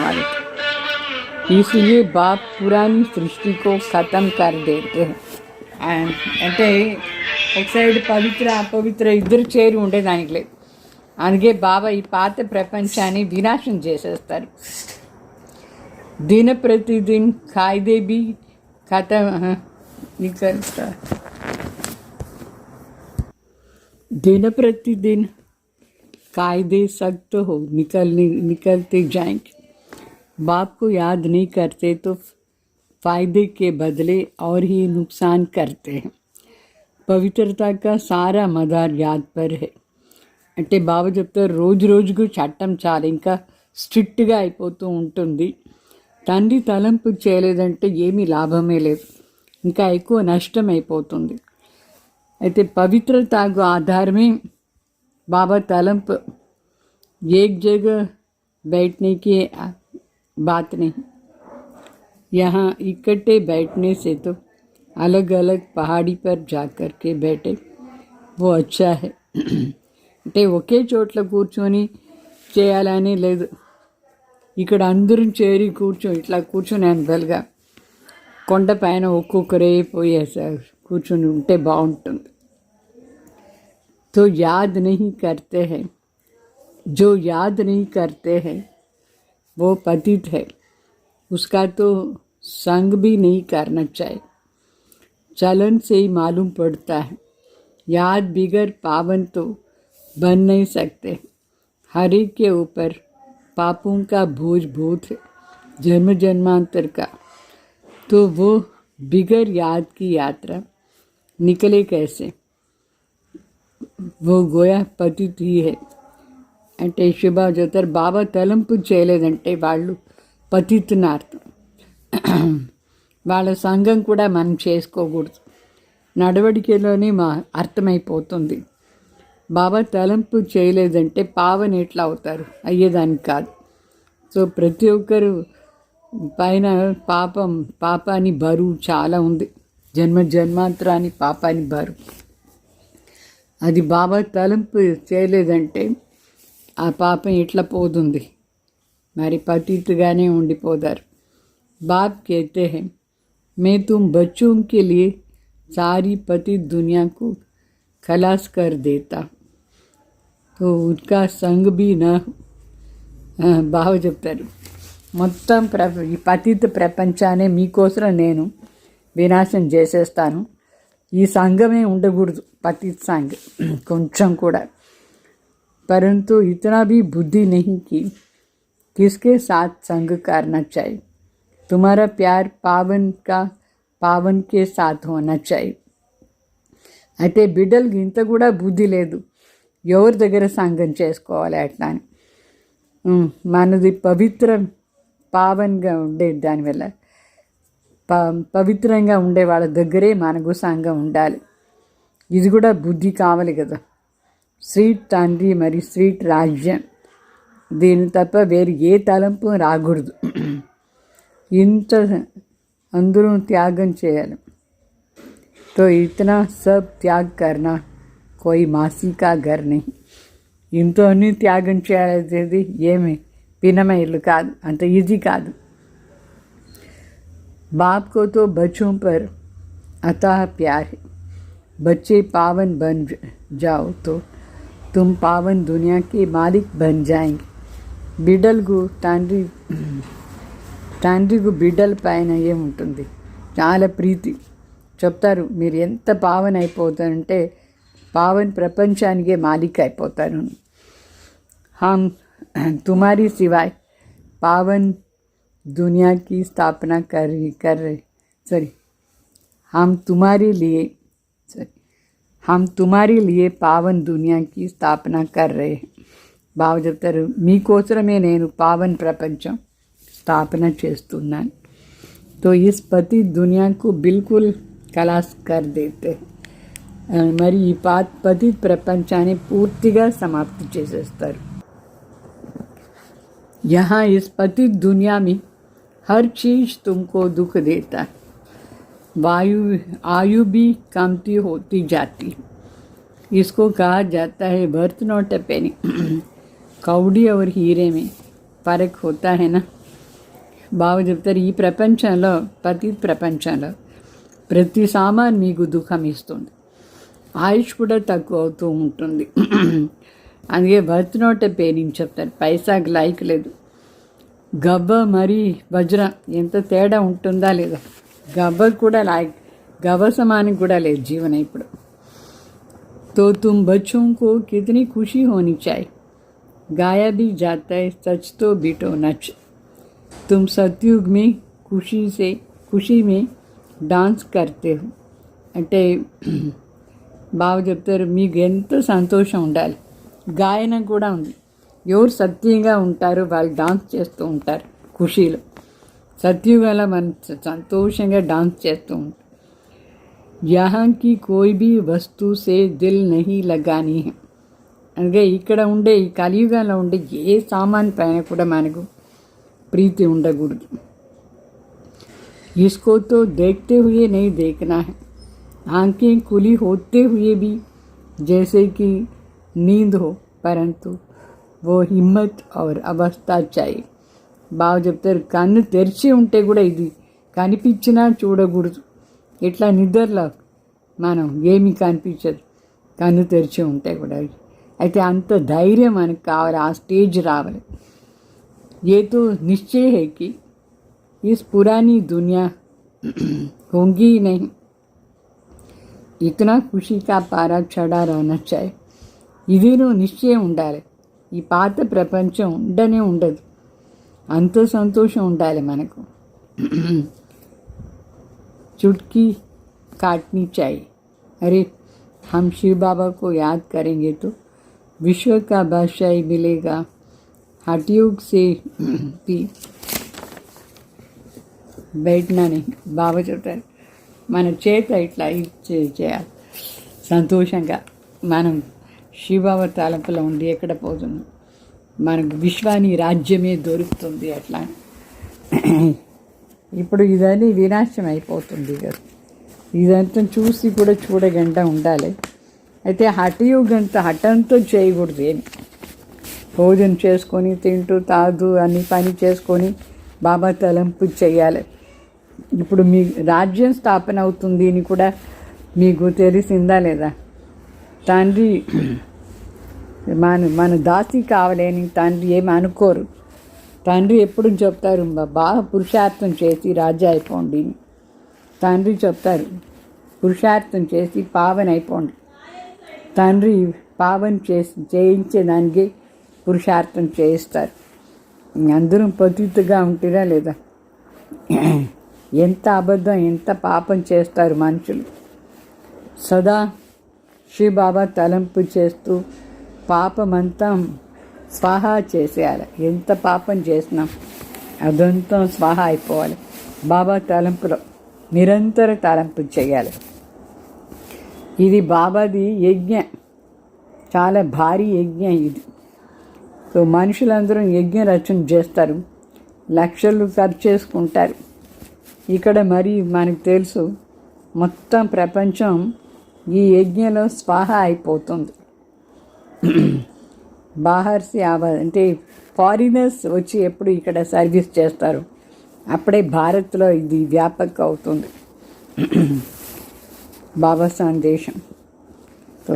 इसलिए बाप पुरानी सृष्टि को ख़त्म कर देते हैं. అంటే ఒక సైడ్ పవిత్ర అపవిత్ర ఇద్దరు చేరి ఉండేదానికి లేదు. అందుకే బాబా ఈ పాత ప్రపంచాన్ని వినాశం చేసేస్తారు. దిన ప్రతిదిన్ కాయిదే బి ఖతం నికల్తా. दिन प्रतिदिन कायदे सख्त हो निकलते जाएंगे. बाप को याद नहीं करते तो फायदे के बदले और ही नुकसान करते हैं. पवित्रता का सारा मदार याद पर है. అంటే బాబా చెప్తారు రోజు రోజుకు చట్టం చాలా ఇంకా స్ట్రిక్ట్గా అయిపోతూ ఉంటుంది. తండ్రి తలంపు చేయలేదంటే ఏమీ లాభమే లేదు, ఇంకా ఎక్కువ నష్టం అయిపోతుంది. అయితే పవిత్రతకు ఆధారమే बाबा तलंप. एक जगह बैठने की बात नहीं, यहाँ इकट्ठे बैठने से तो अलग अलग पहाड़ी पर जाकर के बैठे वो अच्छा है. అంటే ఒకే చోట్ల కూర్చొని చేయాలని లేదు. ఇక్కడ అందరం చేరి ఇట్లా కూర్చొని బెల్గా కొండ పైన ఒక్కొక్కరే పోయేసారు కూర్చొని ఉంటే బాగుంటుంది. तो याद नहीं करते हैं, जो याद नहीं करते हैं वो पतित है, उसका तो संग भी नहीं करना चाहिए. चलन से ही मालूम पड़ता है. याद बिगर पावन तो बन नहीं सकते. हर एक के ऊपर पापों का बोझ भूत है जन्म जन्मांतर का. तो वो बिगर याद की यात्रा निकले कैसे? वो गोया పతిత్ ही है. అంటే శివబాబు చెప్తారు బాబా తలంపు చేయలేదంటే వాళ్ళు పతిత్తుని అర్థం. వాళ్ళ సంఘం కూడా మనం చేసుకోకూడదు. నడవడికలోనే అర్థమైపోతుంది. బాబా తలంపు చేయలేదంటే పావన ఎట్లా అవుతారు? అయ్యేదానికి కాదు. సో ప్రతి ఒక్కరు పైన పాపాని బరువు చాలా ఉంది. జన్మ జన్మాంతరాని పాపాని బరువు. అది బాబా తలంపు చేయలేదంటే ఆ పాపం ఎట్లా పోతుంది? మరి పతిత్గానే ఉండిపోతారు. बाप कहते हैं मैं तुम बच्चों के लिए सारी पतित दुनिया को खलास कर देता, तो उनका संग भी न. బావ చెప్తారు మొత్తం ఈ పతిత ప్రపంచాన్ని మీకోసం నేను వినాశం చేసేస్తాను. ఈ సంఘమే ఉండకూడదు, పతిత సంఘ కొంచెం కూడా. परंतु इतना भी बुद्धि नहीं कि किसके साथ संग करना चाहिए. तुम्हारा प्यार पावन के साथ होना चाहिए. అయితే బిడ్డలకి ఇంత కూడా బుద్ధి లేదు ఎవరి దగ్గర సంఘం చేసుకోవాలి అట్లా అని. మనది పావన్గా ఉండే దానివల్ల పవిత్రంగా ఉండే వాళ్ళ దగ్గరే మనకు సంఘం ఉండాలి. ఇది కూడా బుద్ధి కావాలి కదా. స్వీట్ తండ్రి మరి స్వీట్ రాజ్యం, దీని తప్ప వేరు ఏ తలంపు రాకూడదు. ఇంత అందరూ త్యాగం చేయాలి. तो इतना सब त्याग करना कोई मासी का घर नहीं. ఇంతో అన్ని త్యాగం చేయాలి ఏమి పినమ ఇల్లు కాదు, అంత ఈజీ కాదు. बाप को तो बच्चों पर अथाह प्यार है. बच्चे पावन बन जाओ तो तुम पावन दुनिया के मालिक बन जाएंगे. బిడ్డలకు తండ్రికి బిడ్డల పైన ఏముంటుంది? చాలా ప్రీతి. చెప్తారు మీరు ఎంత పావన అయిపోతారంటే పావన్ ప్రపంచానికే మాలిక్ అయిపోతారు. हम तुम्हारी सिवाय पावन दुनिया की स्थापना कर रहे हम तुम्हारे लिए पावन दुनिया की स्थापना कर रहे हैं. బాగా చెప్తారు మీకోసమే నేను పావన్ ప్రపంచం స్థాపన చేస్తున్నాను. तो इस पति दुनिया को बिल्कुल खलास कर देते. మరి ఈ పతి ప్రపంచాన్ని పూర్తిగా సమాప్తి చేసేస్తారు. यहाँ इस पति दुनिया में हर चीज़ तुमको दुख देता है. आयु भी कमती होती जाती. इसको कहा जाता है बर्थ नॉट अ पेनी. कौड़ी और हीरे में फर्क होता है ना. బాగా చెప్తారు ఈ ప్రపంచంలో పతి ప్రపంచంలో ప్రతి సామాన్ మీకు దుఃఖం ఇస్తుంది. ఆయుష్ కూడా తక్కువ అవుతూ ఉంటుంది. అందుకే బర్త్ నోట్ పేరింగ్ చెప్తారు. పైసాకి లైక్ లేదు. గవ్వ మరి వజ్రం ఎంత తేడా ఉంటుందా లేదా? గవ్వ కూడా గవ్వ సమానం కూడా లేదు జీవన ఇప్పుడు. तो तुम बच्चों को कितनी खुशी होनी चाहिए. गाया भी जाता है सच तो बीटो नच. तुम सतयुग में खुशी में डांस करते हो. అంటే బాగా చెప్తారు మీకు ఎంత సంతోషం ఉండాలి. గాయనం కూడా ఉంది. ఎవరు సత్యంగా ఉంటారో వాళ్ళు డాన్స్ చేస్తూ ఉంటారు ఖుషీలో. సత్యుగంలో మనం సంతోషంగా డాన్స్ చేస్తూ ఉంటాం. यहाँ की कोई भी वस्तु से दिल नहीं लगानी है. అందుకే ఇక్కడ ఉండే ఈ కలియుగంలో ఉండే ఏ సామాన్ పైన కూడా మనకు ప్రీతి ఉండకూడదు. इसको तो देखते हुए नहीं देखना है, आंखें खुली होते हुए भी जैसे कि नींद हो, परंतु वो హిమ్మత్ और అవస్థ चाहिए. బాగా చెప్తారు, కన్ను తెరిచి ఉంటే కూడా ఇది కనిపించినా చూడకూడదు. ఇట్లా నిద్రలో మనం ఏమీ కనిపించదు, కన్ను తెరిచి ఉంటే కూడా. అయితే అంత ధైర్యం మనకు కావాలి, ఆ స్టేజ్ రావాలి. ये तो निश्चय है कि इस पुरानी दुनिया होंगी ही नहीं. इतना खुशी का पारा चढ़ा रहना चाहिए. ఇదిను నిశ్చయం ఉండాలి. ఈ పాత ప్రపంచం ఉండనే ఉండదు, అంత సంతోషం ఉండాలి మనకు. चुटकी काटनी चाहिए. अरे हम शिव बाबा को याद करेंगे तो विश्व का बादशाही मिलेगा. हठयोग से भी बैठना नहीं. బాబా చెప్తారు, మన చేత ఇట్లా చేయాలి సంతోషంగా. మనం శివబాబా తలంపులో ఉండి ఎక్కడ పోతున్నాం, మనకు విశ్వాని రాజ్యమే దొరుకుతుంది. అట్లా ఇప్పుడు ఇదని వినాశం అయిపోతుంది కదా, ఇదంతా చూసి కూడా చూడకుండా ఉండాలి. అయితే హఠయోగంతా హఠంతో చేయకూడదు. ఏమి భోజనం చేసుకొని తింటూ తాగు అన్ని పని చేసుకొని బాబా తలంపు చేయాలి. ఇప్పుడు మీ రాజ్యం స్థాపన అవుతుంది అని కూడా మీకు తెలిసిందా లేదా? తండ్రి మన దాసి కావాలని తండ్రి ఏమి అనుకోరు. తండ్రి ఎప్పుడు చెప్తారు, బాగా పురుషార్థం చేసి రాజా అయిపోండి. తండ్రి చెప్తారు, పురుషార్థం చేసి పావన అయిపోండి. తండ్రి పావన చేయించేదానికి పురుషార్థం చేయిస్తారు. అందరం పతితుగా ఉంటారా లేదా? ఎంత అబద్ధం, ఎంత పాపం చేస్తారు మనుషులు. సదా శివ బాబా తలంపు చేస్తూ పాపమంతా స్వాహా చేసేయాలి. ఎంత పాపం చేసినాం అదంతా స్వాహా అయిపోవాలి. బాబా తలంపులో నిరంతర తలంపు చేయాలి. ఇది బాబాది యజ్ఞం, చాలా భారీ యజ్ఞం ఇది. సో మనుషులందరూ యజ్ఞ రచన చేస్తారు, లక్షలు ఖర్చు చేసుకుంటారు. ఇక్కడ మరి మనకు తెలుసు, మొత్తం ప్రపంచం ఈ యజ్ఞంలో స్వాహ అయిపోతుంది. బాహర్సి ఆవాజ్ అంటే ఫారినర్స్ వచ్చి ఎప్పుడు ఇక్కడ సర్వీస్ చేస్తారు, అప్పుడే భారత్లో ఇది వ్యాపకం అవుతుంది బాబా సందేశం. तो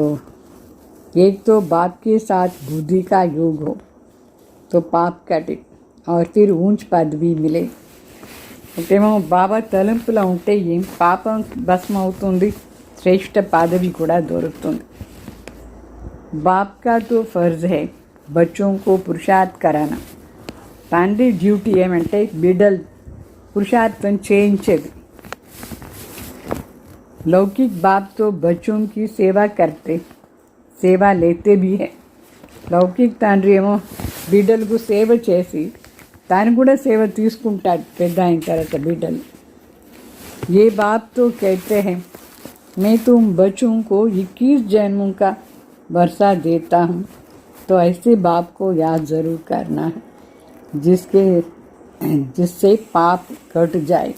एक तो बाप के साथ बुद्धि का योग हो तो पाप कटे और फिर ऊंच पदवी मिले. ఏమో బాబా తలంపులో ఉంటే ఏం పాపం భస్మ అవుతుంది, శ్రేష్ఠ పదవి కూడా దొరుకుతుంది. బాప్ కా తో ఫర్జ్ హై బచ్చోं को పురుషార్థ్ कराना. తండ్రి డ్యూటీ ఏమంటే బిడ్డలు పురుషార్థం చేయించేది. लौकिक बाप तो बच्चों की सेवा करते, सेवा लेते भी है. లౌకిక్ తండ్రి ఏమో బిడ్డలకు సేవ చేసి తాను కూడా సేవ తీసుకుంటాడు పెద్ద అయిన తర్వాత బిడ్డలు. ये बाप तो कहते हैं मैं तुम बच्चों को 21 जन्मों का वर्षा देता हूँ, तो ऐसे बाप को याद ज़रूर करना है जिससे पाप कट जाए.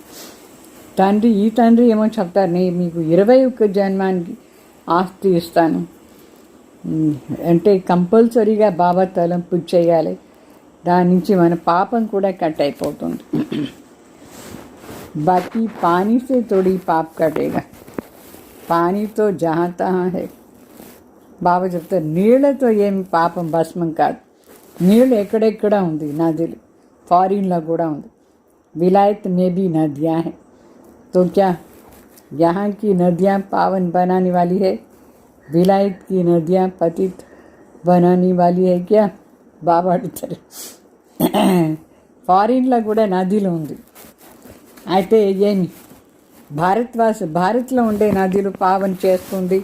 తండ్రి ఈ తండ్రి ఏమో చెప్తారు, నేను మీకు 21 జన్మానికి ఆస్తి ఇస్తాను అంటే కంపల్సరీగా బాబా తలంపు చేయాలి. దాని నుంచి మన పాపం కూడా కట్ అయిపోతుంది. బాకీ పానీ సే తోడి పాప్ కటేగా, పానీతో జహా తహా హై. బాబా చెప్తారు, నీళ్లతో ఏమి పాపం భస్మం కాదు. నీళ్ళు ఎక్కడెక్కడ ఉంది, నదులు ఫారిన్లో కూడా ఉంది. విలాయత్ మే भी नदियाँ हैं, तो क्या यहाँ की नदियाँ पावन बनाने वाली है? विलायत की नदियाँ पतित बनाने वाली है क्या? బాబా అడుగుతారు. ఫారిన్లో కూడా నదిలో ఉంది. అయితే ఏమి భారత్లో ఉండే నదిలో పావన చేస్తుంది,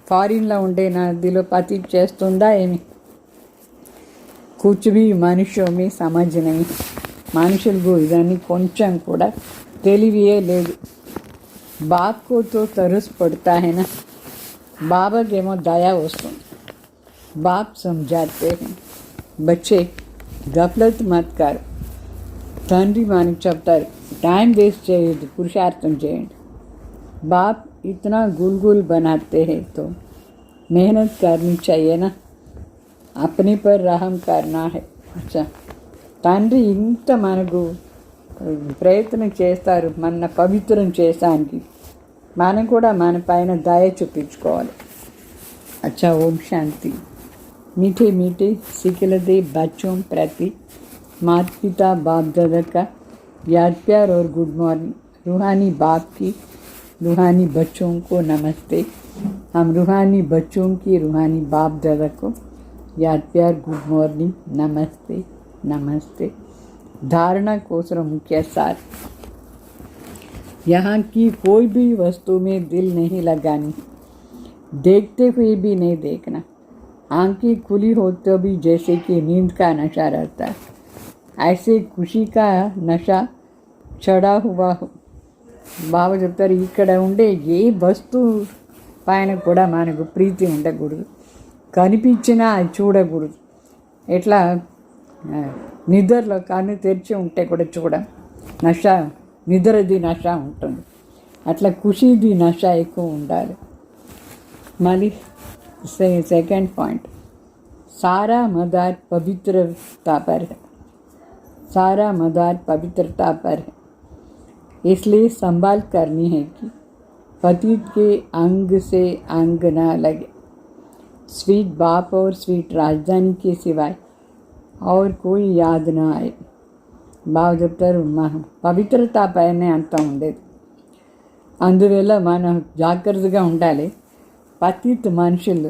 ఫారిన్లో ఉండే నదిలో పతిత్ చేస్తుందా ఏమి? కుచ్ భీ మనుష్యోं में समझ नहीं. మనుషులకు ఇదన్నీ కొంచెం కూడా తెలివియే లేదు. బాప్ को तो तरस पड़ता है ना, బాబాకేమో దయా వస్తుంది. బాప్ समझाते हैं बच्चे गफलत मत कर. తండ్రి మనకు చెప్తారు, टाइम वेस्ट చేయొద్దు, పురుషార్థం చేయండి. बाप इतना गुल बनाते हैं तो मेहनत करनी चाहिए ना, अपने पर रहम करना है. अच्छा, తండ్రి ఇంత మనకు ప్రయత్నం చేస్తారు మన పవిత్రం చేసానికి, మనం కూడా మన పైన దయ చూపించుకోవాలి. अच्छा, ओम शांति. मीठे मीठे सिखलते बच्चों प्रति माता पिता बाप दादा का याद प्यार और गुड मॉर्निंग. रूहानी बाप की रूहानी बच्चों को नमस्ते. हम रूहानी बच्चों की रूहानी बाप दादा को याद प्यार गुड मॉर्निंग, नमस्ते नमस्ते. धारणा कोसर मुख्य सार. यहाँ की कोई भी वस्तु में दिल नहीं लगानी, देखते हुए भी नहीं देखना. आंखें खुली हो तो भी जैसे कि नींद का नशा रहता है, ऐसे खुशी का नशा चढ़ा हुआ हो. బాబా చెప్తారు, ఇక్కడ ఉండే ఏ వస్తువు పైన కూడా మనకు ప్రీతి ఉండకూడదు, కనిపించినా అది చూడకూడదు. ఎట్లా నిద్రలో కన్ను తెరిచి ఉంటే కూడా నష, నిద్రది నష ఉంటుంది, అట్లా ఖుషీది నష ఎక్కువ ఉండాలి. మళ్ళీ సెకండ్ పాయింట్, सारा मदार पवित्रता पर है. सारा मदार पवित्रता पर है, इसलिए संभाल करनी है कि पतित के अंग से अंग न लगे. स्वीट बाप और स्वीट राजधानी के सिवाय और कोई याद न आए. బాగా చెప్తారు, పవిత్రత పైనే అంత ఉండేది. అందువల్ల మనం జాగ్రత్తగా ఉండాలి. పతిత్ మనుషులు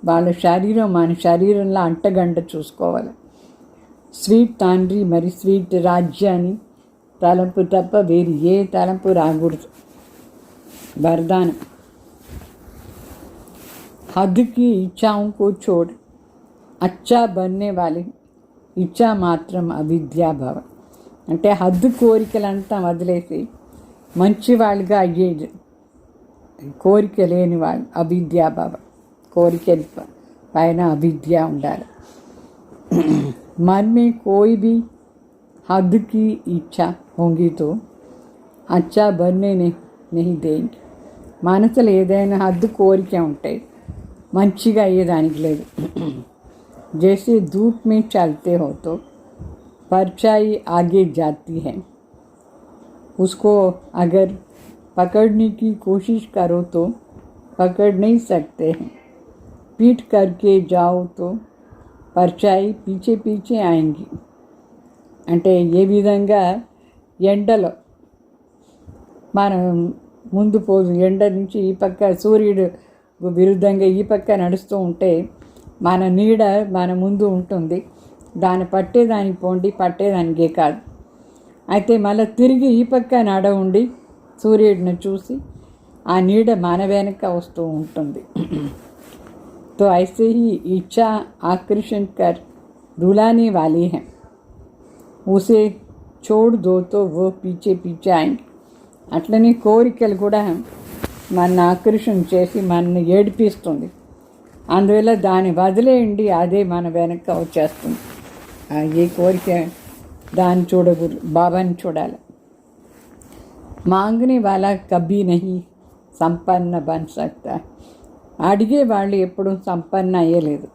వాళ్ళ శరీరం మన శరీరంలో అంటగంట చూసుకోవాలి. స్వీట్ తండ్రి మరి స్వీట్ రాజ్యాన్ని తలంపు తప్ప వేరు ఏ తలంపు రాకూడదు. वरदान. हद की इच्छाओं को छोड़ अच्छा बनने वाली ఇచ్చా మాత్రం అవిద్యాభావ. అంటే హద్దు కోరికలంతా వదిలేసి మంచివాళ్ళుగా అయ్యేది కోరిక లేని వాళ్ళు అవిద్యాభావ. కోరికల పైన అవిద్య ఉండాలి. मन में कोई भी हद की इच्छा होगी तो अच्छा बनने नहीं देंगे. మనసులో ఏదైనా హద్దు కోరిక ఉంటే మంచిగా అయ్యేదానికి లేదు. जैसे धूप में चलते हो तो परछाई आगे जाती है, उसको अगर पकड़ने की कोशिश करो तो पकड़ नहीं सकते हैं. पीट करके जाओ तो परछाई पीछे पीछे आएंगी. అంటే ఏ విధంగా ఎండలో మనం ముందు పోదు, ఎండ నుంచి ఈ పక్క సూర్యుడు విరుద్ధంగా ఈ పక్క నడుస్తూ ఉంటే మన నీడ మన ముందు ఉంటుంది, దాన్ని పట్టేదానికి పోండి, పట్టేదానికే కాదు. అయితే మళ్ళీ తిరిగి ఈ పక్క నడవండి, సూర్యుడిని చూసి ఆ నీడ మన వెనక వస్తూ ఉంటుంది. तो ऐसे ही इच्छा आकर्षण कर रुलाने वाली है, उसे छोड़ दो तो वो पीछे पीछे आएंगे. అట్లనే కోరికలు కూడా మన ఆకర్షణ చేసి మనల్ని ఏడిపిస్తుంది. అందువల్ల దాన్ని వదిలేయండి, అదే మన వెనక వచ్చేస్తుంది. ఏ కోరిక దాన్ని చూడకూడదు, బాబాని చూడాలి. మాంగనే వాళ్ళ కభీ నహీ సంపన్న బన్ సక్తా. అడిగే వాళ్ళు ఎప్పుడు సంపన్న అయ్యలేదు.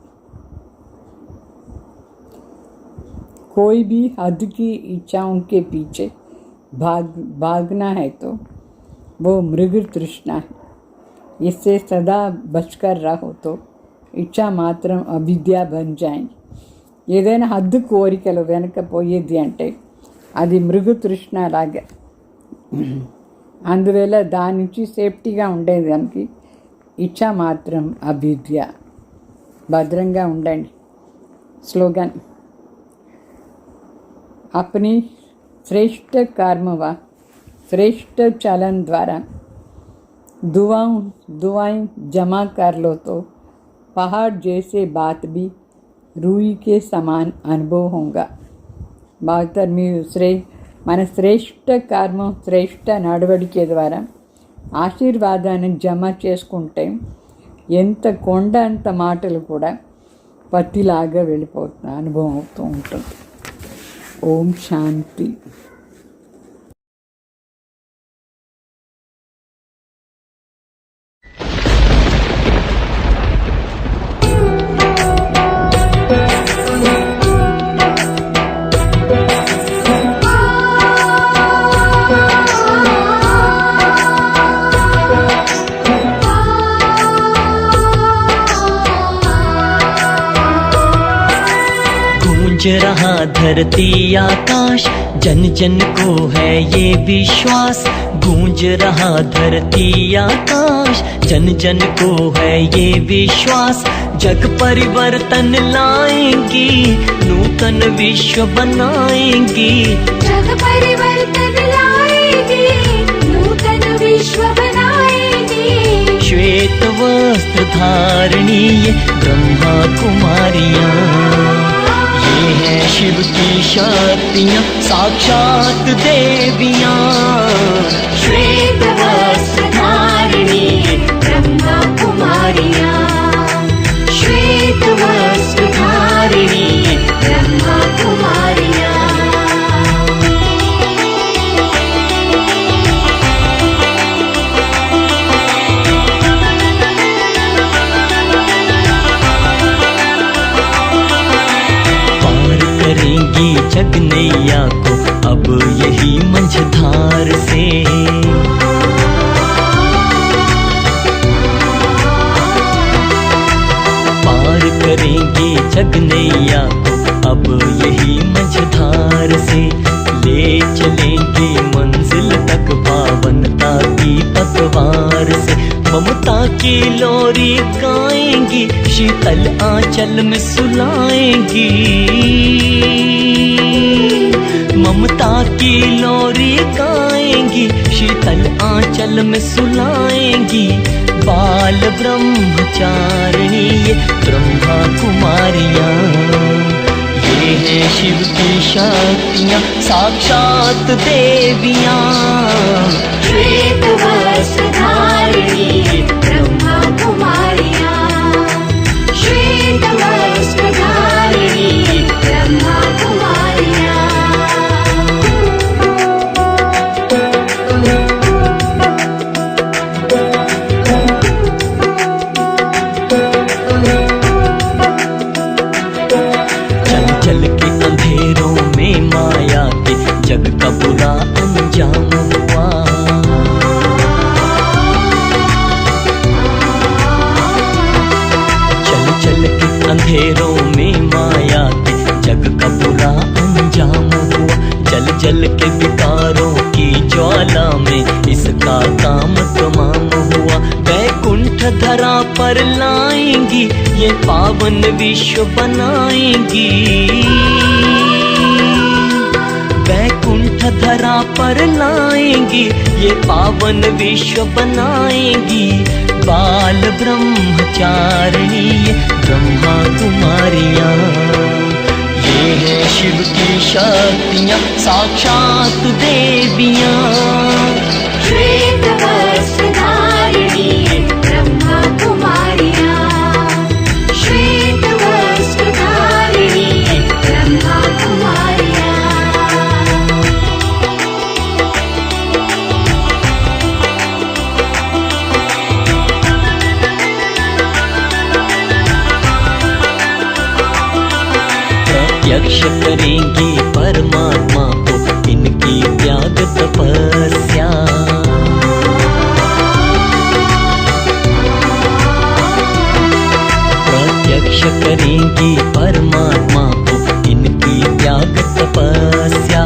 कोई भी हद की इच्छाओं के पीछे भागना है तो वो मृग तृष्णा है. इससे सदा बचकर रहो तो इच्छा मात्रम अविद्या बन जाएंगी. ఏదైనా హద్దు కోరికలు వెనకపోయేది అంటే అది మృగ తృష్ణ లాగా. అందువల్ల దాని నుంచి సేఫ్టీగా ఉండేదానికి ఇచ్చా మాత్రం అవిద్య. భద్రంగా ఉండండి. స్లోగన్. अपनी श्रेष्ठ कर्म व श्रेष्ठ चलन द्वारा दुआएं जमा कर लो तो पहाड़ जैसे बात भी रूई के समान अनुभव होगा. బాగుతారు మీరు. మన శ్రేష్ఠ కర్మ శ్రేష్ఠ నడవడిక ద్వారా ఆశీర్వాదాన్ని జమ చేసుకుంటే ఎంత కొండ అంత మాటలు కూడా పత్తిలాగా వెళ్ళిపోతున్న అనుభవం అవుతూ ఉంటుంది. ఓం శాంతి. गूंज रहा धरती आकाश, जन जन को है ये विश्वास। गूंज रहा धरती आकाश, जन जन को है ये विश्वास। जग परिवर्तन लाएंगी, नूतन विश्व बनाएंगी। जग परिवर्तन लाएंगी, नूतन विश्व बनाएंगी। श्वेत वस्त्र धारणी ये ब्रह्मा कुमारियां, ये है शिव की शक्तियां, साक्षात देवियां। श्वेत वस्त्र धारणी ये ब्रह्मा कुमारियां, श्वेत वस्त्र धारिणी ब्रह्मा कुमारियां। पार करेंगी जग नैया को अब यही मंझधार से। करेंगे जग नैया को अब यही मझधार से। ले चलेंगे मंजिल तक पावनता की पतवार से। ममता की लोरी गाएंगी, शीतल आंचल में सुलाएंगी। ममता की लोरी गाएंगी, शीतल आंचल में सुलाएंगी। बाल ब्रह्मचारिणी ये ब्रह्मा कुमारियां, ये है शिव की शक्तियां, साक्षात देवियां। श्वेत वस्त्र धारिणी ब्रह्मा कुमारियां, श्वेत वस्त्र धारिणी ब्रह्मा कुमारियां। चल के अंधेरों में माया के जग का बुरा अंजाम हुआ। चल के अंधेरों में माया के जग का बुरा अंजाम हुआ। जल के विकारों की ज्वाला में इसका काम तमाम हुआ। वैकुंठ धरा पर लाएंगी, ये पावन विश्व बनाएंगी। वैकुंठ धरा पर लाएंगी, ये पावन विश्व बनाएंगी। बाल ब्रह्मचारिणी ये ब्रह्मा कुमारियां, ये है शिव की शक्तियां, साक्षात देवियां। श्वेत वस्त्र धारिणी ब्रह्मा कुमारियां, श्वेत वस्त्र धारिणी ब्रह्मा कुमारियां। प्रत्यक्ष करेंगी परमात्मा को इनकी त्याग तपस्या। प्रत्यक्ष करेंगी परमात्मा को इनकी त्याग तपस्या।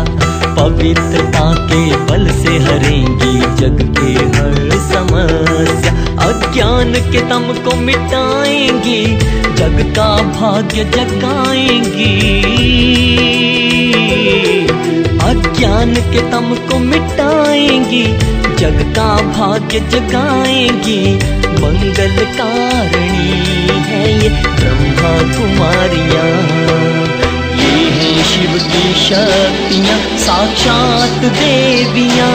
पवित्रता के बल से हरेंगी जग के हर समस्या। अज्ञान के तम को मिटाएंगी, जग का भाग्य जगाएंगी। अज्ञान के तम को मिटाएंगी, जग का भाग्य जगाएंगी। मंगल कारिणी है ये ब्रह्मा कुमारियां, ये है शिव की शक्तियां, साक्षात देवियां।